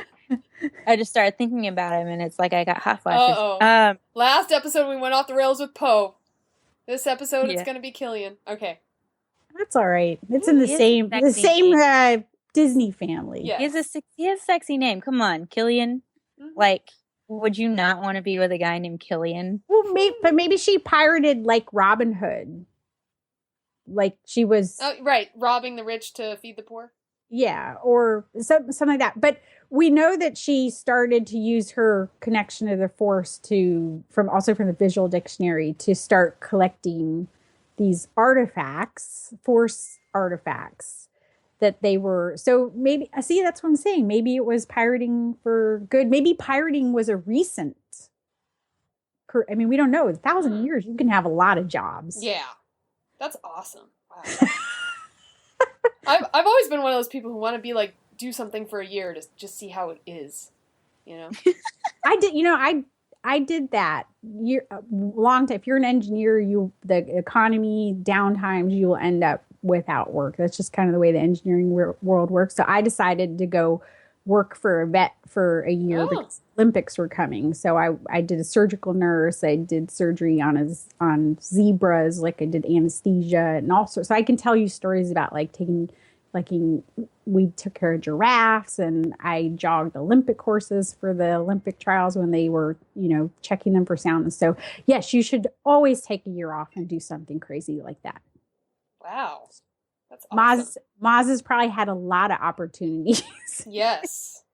Speaker 7: I just started thinking about him, and it's like I got hot flashes.
Speaker 3: Uh-oh. Last episode, we went off the rails with Poe. This episode,
Speaker 7: Yeah.
Speaker 3: it's going to be Killian. Okay.
Speaker 8: that's all right. It's in the same Disney family.
Speaker 3: Yes.
Speaker 7: He has a sexy name. Come on, Killian. Like, would you not want to be with a guy named Killian?
Speaker 8: Well, maybe she pirated like Robin Hood. Like she was,
Speaker 3: Right. Robbing the rich to feed the poor.
Speaker 8: yeah, or something like that. But we know that she started to use her connection to the Force from the visual dictionary to start collecting these artifacts, Force artifacts that they were. So maybe, see, that's what I'm saying. Maybe it was pirating for good. Maybe pirating was a recent. I mean, we don't know. 1,000 years, you can have a lot of jobs.
Speaker 3: Yeah. That's awesome. Wow. I've always been one of those people who want to be like, do something for a year to just see how it is,
Speaker 8: I did, I did that long time. If you're an engineer, the economy downtimes, you will end up without work. That's just kind of the way the engineering world works. So I decided to go work for a vet for a year because Olympics were coming. So I did a surgical nurse. I did surgery on zebras, like I did anesthesia and all sorts. So I can tell you stories about we took care of giraffes, and I jogged Olympic horses for the Olympic trials when they were, checking them for soundness. So yes, you should always take a year off and do something crazy like that.
Speaker 3: Wow. That's awesome.
Speaker 8: Maz has probably had a lot of opportunities.
Speaker 3: Yes.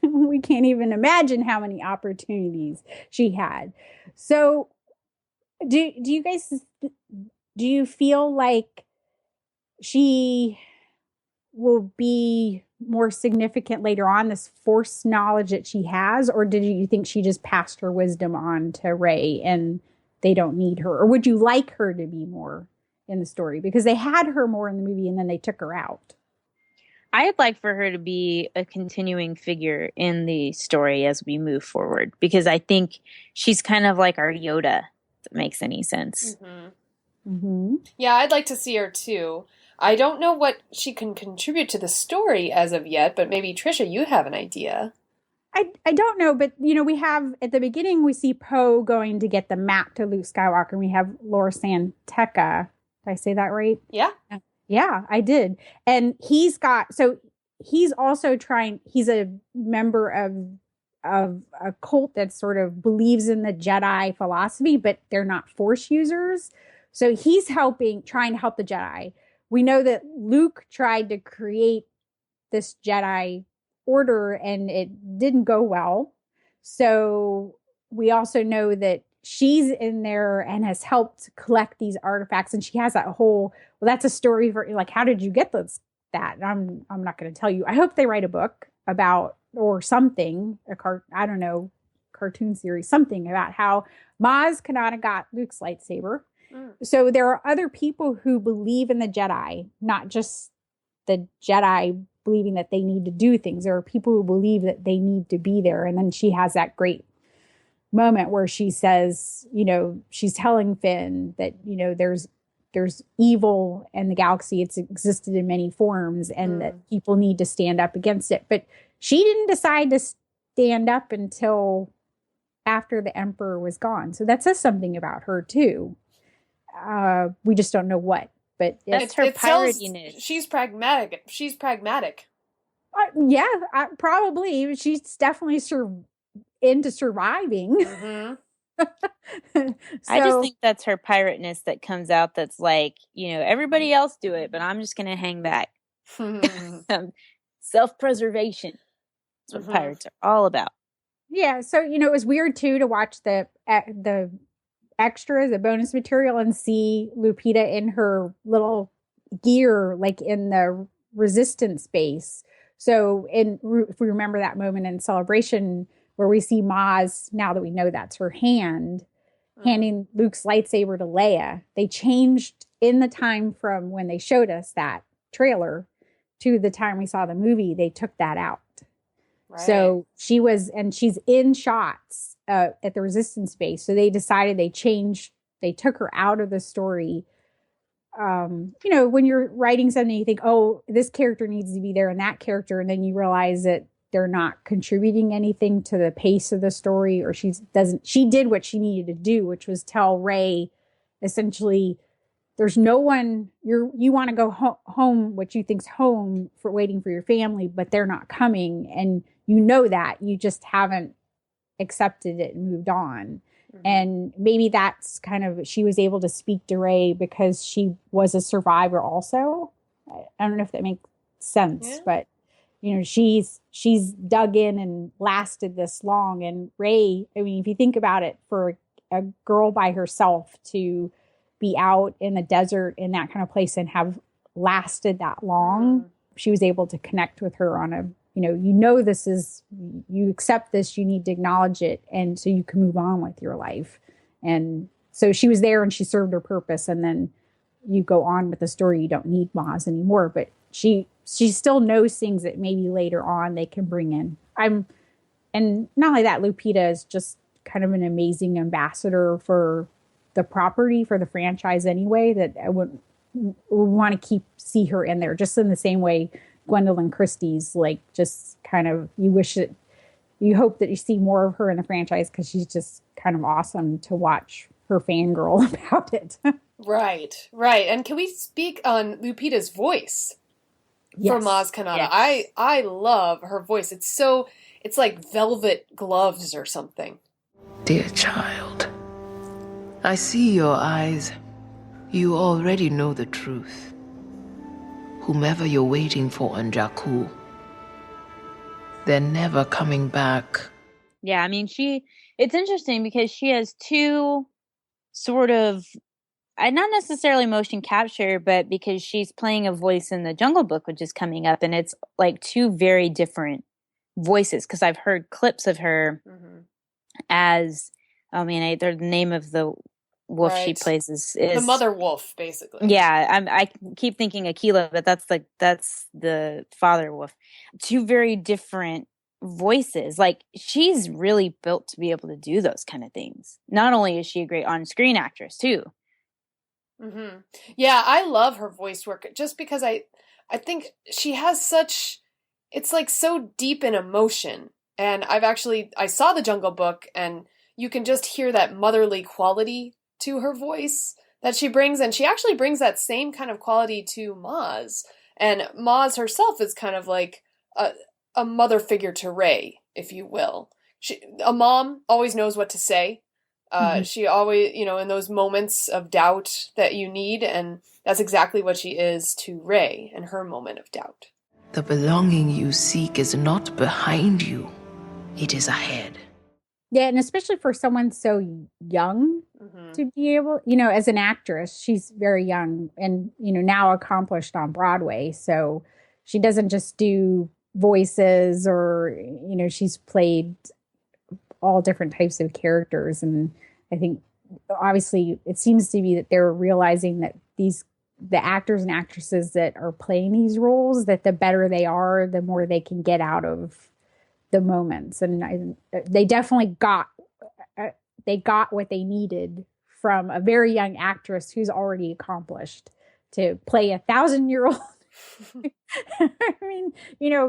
Speaker 8: We can't even imagine how many opportunities she had. So do you feel like she will be more significant later on, this Force knowledge that she has? Or did you think she just passed her wisdom on to Rey and they don't need her? Or would you like her to be more in the story? Because they had her more in the movie and then they took her out.
Speaker 7: I'd like for her to be a continuing figure in the story as we move forward, because I think she's kind of like our Yoda, if that makes any sense.
Speaker 3: Yeah, I'd like to see her too. I don't know what she can contribute to the story as of yet, but maybe Tricia, you have an idea.
Speaker 8: I don't know, but we have at the beginning we see Poe going to get the map to Luke Skywalker, and we have Laura Santeca. Did I say that right?
Speaker 3: Yeah.
Speaker 8: Yeah, I did. And he's also trying, he's a member of a cult that sort of believes in the Jedi philosophy, but they're not Force users. So he's trying to help the Jedi. We know that Luke tried to create this Jedi order and it didn't go well. So we also know that she's in there and has helped collect these artifacts, and she has that whole, well, that's a story for, like, how did you get that? I'm not going to tell you. I hope they write a book about, or something, I don't know, cartoon series, something about how Maz Kanata got Luke's lightsaber. So there are other people who believe in the Jedi, not just the Jedi believing that they need to do things. There are people who believe that they need to be there. And then she has that great moment where she says, she's telling Finn that, there's evil in the galaxy. It's existed in many forms, and that people need to stand up against it. But she didn't decide to stand up until after the Emperor was gone. So that says something about her too. We just don't know what, but
Speaker 7: it's her piratiness.
Speaker 3: She's pragmatic.
Speaker 8: Probably. She's definitely into surviving.
Speaker 7: I just think that's her pirateness that comes out. That's like, everybody else do it, but I'm just going to hang back. Self-preservation. That's what pirates are all about.
Speaker 8: Yeah. So, it was weird too to watch the extras, the bonus material, and see Lupita in her little gear, like in the resistance base. So if we remember that moment in Celebration where we see Maz, now that we know that's her hand, handing Luke's lightsaber to Leia, they changed in the time from when they showed us that trailer to the time we saw the movie. They took that out. Right. So she's in shots at the resistance base. So they decided they took her out of the story. When you're writing something, you think, oh, this character needs to be there and that character. And then you realize that they're not contributing anything to the pace of the story, or she did what she needed to do, which was tell Rey, essentially, there's no one, you want to go home, what you think's home, for waiting for your family, but they're not coming. And that you just haven't accepted it and moved on. And maybe that's kind of, she was able to speak to Rey because she was a survivor also. I don't know if that makes sense, but she's dug in and lasted this long. And Rey, I mean, if you think about it, for a girl by herself to be out in the desert in that kind of place and have lasted that long, she was able to connect with her on a, this is, you accept this, you need to acknowledge it. And so you can move on with your life. And so she was there and she served her purpose. And then you go on with the story. You don't need Maz anymore, but she still knows things that maybe later on they can bring in. And not only that, Lupita is just kind of an amazing ambassador for the property, for the franchise anyway, that I would want to see her in there, just in the same way Gwendolyn Christie's, like, just kind of, you hope that you see more of her in the franchise because she's just kind of awesome to watch her fangirl about it.
Speaker 3: Right. And can we speak on Lupita's voice for Maz Kanata?
Speaker 7: Yes.
Speaker 3: I love her voice. It's like velvet gloves or something.
Speaker 17: Dear child, I see your eyes. You already know the truth. Whomever you're waiting for on Jakku, they're never coming back.
Speaker 7: Yeah, I mean, it's interesting because she has two sort of not necessarily motion capture, but because she's playing a voice in the Jungle Book, which is coming up, and it's like two very different voices. Because I've heard clips of her as, the name of the wolf she plays is
Speaker 3: the mother wolf, basically.
Speaker 7: Yeah, I keep thinking Aquila, but that's the father wolf. Two very different voices. Like, she's really built to be able to do those kind of things. Not only is she a great on-screen actress too.
Speaker 3: Mm-hmm. Yeah, I love her voice work just because I think she has such, it's like so deep in emotion. And I saw the Jungle Book, and you can just hear that motherly quality to her voice that she brings, and she actually brings that same kind of quality to Maz. And Maz herself is kind of like a mother figure to Rey, if you will. A mom always knows what to say. She always, in those moments of doubt that you need, and that's exactly what she is to Rey in her moment of doubt.
Speaker 17: The belonging you seek is not behind you, it is ahead.
Speaker 8: Yeah, and especially for someone so young to be able, as an actress, she's very young and, now accomplished on Broadway. So she doesn't just do voices or, she's played all different types of characters. And I think obviously it seems to be that they're realizing that the actors and actresses that are playing these roles, that the better they are, the more they can get out of the moments. And they definitely got what they needed from a very young actress who's already accomplished to play a 1,000-year-old. I mean,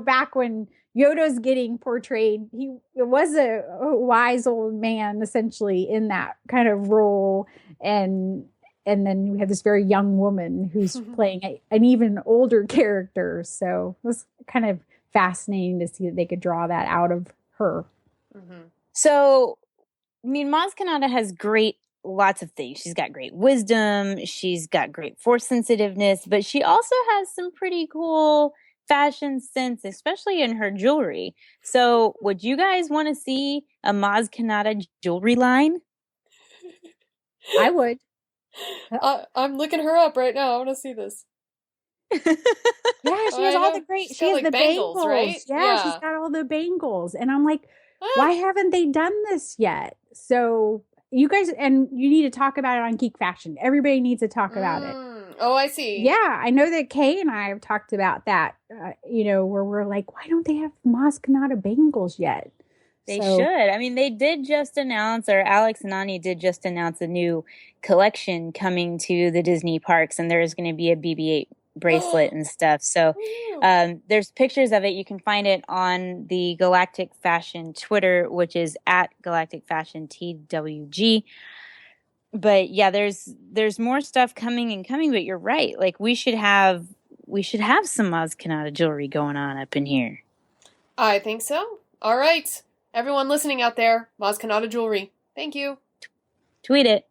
Speaker 8: back when Yoda's getting portrayed, it was a wise old man essentially in that kind of role, and then we have this very young woman who's playing an even older character. So it was kind of fascinating to see that they could draw that out of her.
Speaker 7: So, Maz Kanata has lots of things. She's got great wisdom. She's got great force sensitiveness, but she also has some pretty cool fashion sense, especially in her jewelry. So would you guys want to see a Maz Kanata jewelry line?
Speaker 8: I would.
Speaker 3: I'm looking her up right now. I want to see this.
Speaker 8: Yeah, she has all the great. She has
Speaker 3: like
Speaker 8: the bangles,
Speaker 3: right?
Speaker 8: Yeah, she's got all the bangles, and I'm like, why haven't they done this yet? So you guys, and you need to talk about it on Geek Fashion. Everybody needs to talk about it.
Speaker 3: Oh, I see.
Speaker 8: Yeah, I know that Kay and I have talked about that. Where we're like, why don't they have Maz Kanata bangles yet?
Speaker 7: They should. I mean, they did just announce, or Alex and Ani did just announce a new collection coming to the Disney parks, and there's going to be a BB-8 bracelet and stuff. So there's pictures of it. You can find it on the Galactic Fashion Twitter, which is at Galactic Fashion TWG. But yeah, there's more stuff coming, but you're right. Like we should have some Maz Kanata jewelry going on up in here.
Speaker 3: I think so. All right. Everyone listening out there, Maz Kanata jewelry. Thank you.
Speaker 7: Tweet it.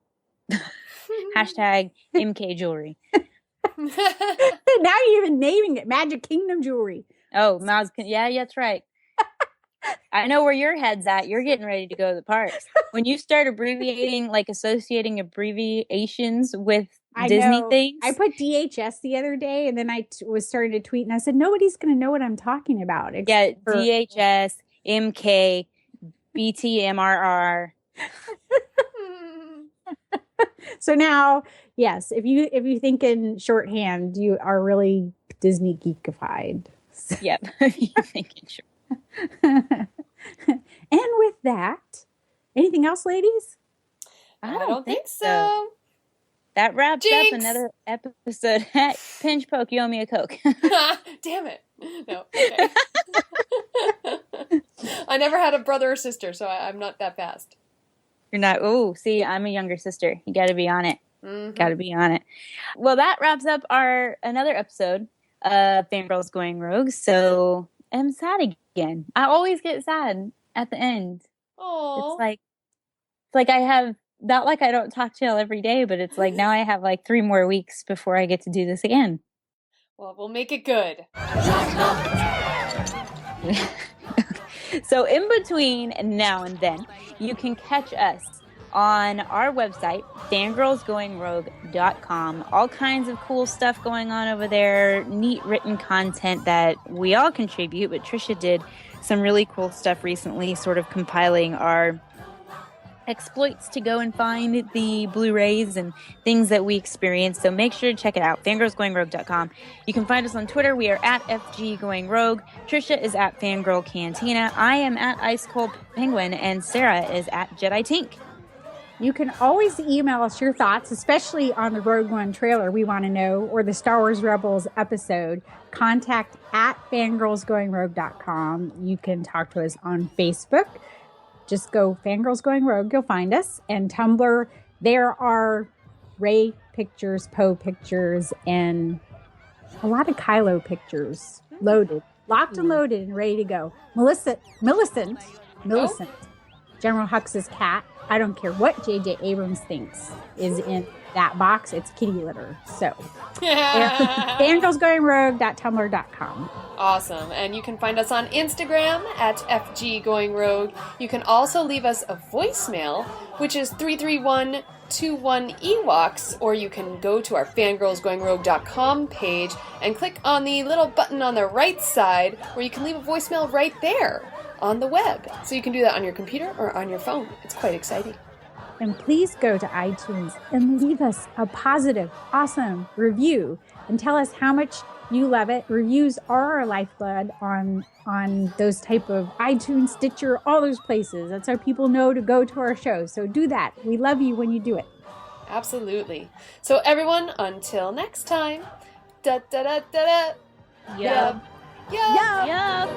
Speaker 7: Hashtag MK jewelry.
Speaker 8: Now you're even naming it Magic Kingdom jewelry.
Speaker 7: Oh, yeah, that's right. I know where your head's at. You're getting ready to go to the parks. When you start associating abbreviations with Disney things.
Speaker 8: I put DHS the other day, and then I was starting to tweet, and I said, nobody's going to know what I'm talking about.
Speaker 7: Yeah, DHS, MK, BTMRR.
Speaker 8: So now, yes, if you think in shorthand, you are really Disney geekified.
Speaker 7: Yep. You think in shorthand.
Speaker 8: And with that, anything else, ladies?
Speaker 3: I don't think so.
Speaker 7: That wraps up another episode. Pinch poke, you owe me a Coke.
Speaker 3: Damn it. No, okay. I never had a brother or sister, so I'm not that fast.
Speaker 7: You're not. Oh, see, I'm a younger sister. You got to be on it.
Speaker 3: Mm-hmm.
Speaker 7: Got to be on it. Well, that wraps up another episode of Fangirls Going Rogue. So I'm sad again. I always get sad at the end.
Speaker 3: Oh,
Speaker 7: it's like I have, not like I don't talk to y'all every day, but it's like now I have like 3 more weeks before I get to do this again.
Speaker 3: Well, we'll make it good.
Speaker 7: So in between now and then, you can catch us on our website, fangirlsgoingrogue.com. All kinds of cool stuff going on over there, neat written content that we all contribute, but Tricia did some really cool stuff recently, sort of compiling our exploits to go and find the Blu-rays and things that we experienced. So make sure to check it out, fangirlsgoingrogue.com. You can find us on Twitter. We are at FGGoingRogue. Tricia is at Fangirl Cantina. I am at Ice Cold Penguin, and Sarah is at Jedi Tink.
Speaker 8: You can always email us your thoughts, especially on the Rogue One trailer we want to know, or the Star Wars Rebels episode. Contact at fangirlsgoingrogue.com. You can talk to us on Facebook. Just go Fangirls Going Rogue, you'll find us. And Tumblr, there are Rey pictures, Poe pictures, and a lot of Kylo pictures loaded, locked and loaded and ready to go. Millicent, General Hux's cat. I don't care what J.J. Abrams thinks is in that box. It's kitty litter. So, fangirlsgoingrogue.tumblr.com.
Speaker 3: Awesome. And you can find us on Instagram at FGGoingRogue. You can also leave us a voicemail, which is 331-21-EWOKs, or you can go to our fangirlsgoingrogue.com page and click on the little button on the right side where you can leave a voicemail right there on the web. So you can do that on your computer or on your phone. It's quite exciting.
Speaker 8: And please go to iTunes and leave us a positive, awesome review and tell us how much you love it. Reviews are our lifeblood on those type of iTunes, Stitcher, all those places. That's how people know to go to our show. So do that. We love you when you do it.
Speaker 3: Absolutely. So everyone, until next time. Da da da da da.
Speaker 7: Yup.
Speaker 3: Yup.
Speaker 7: Yup.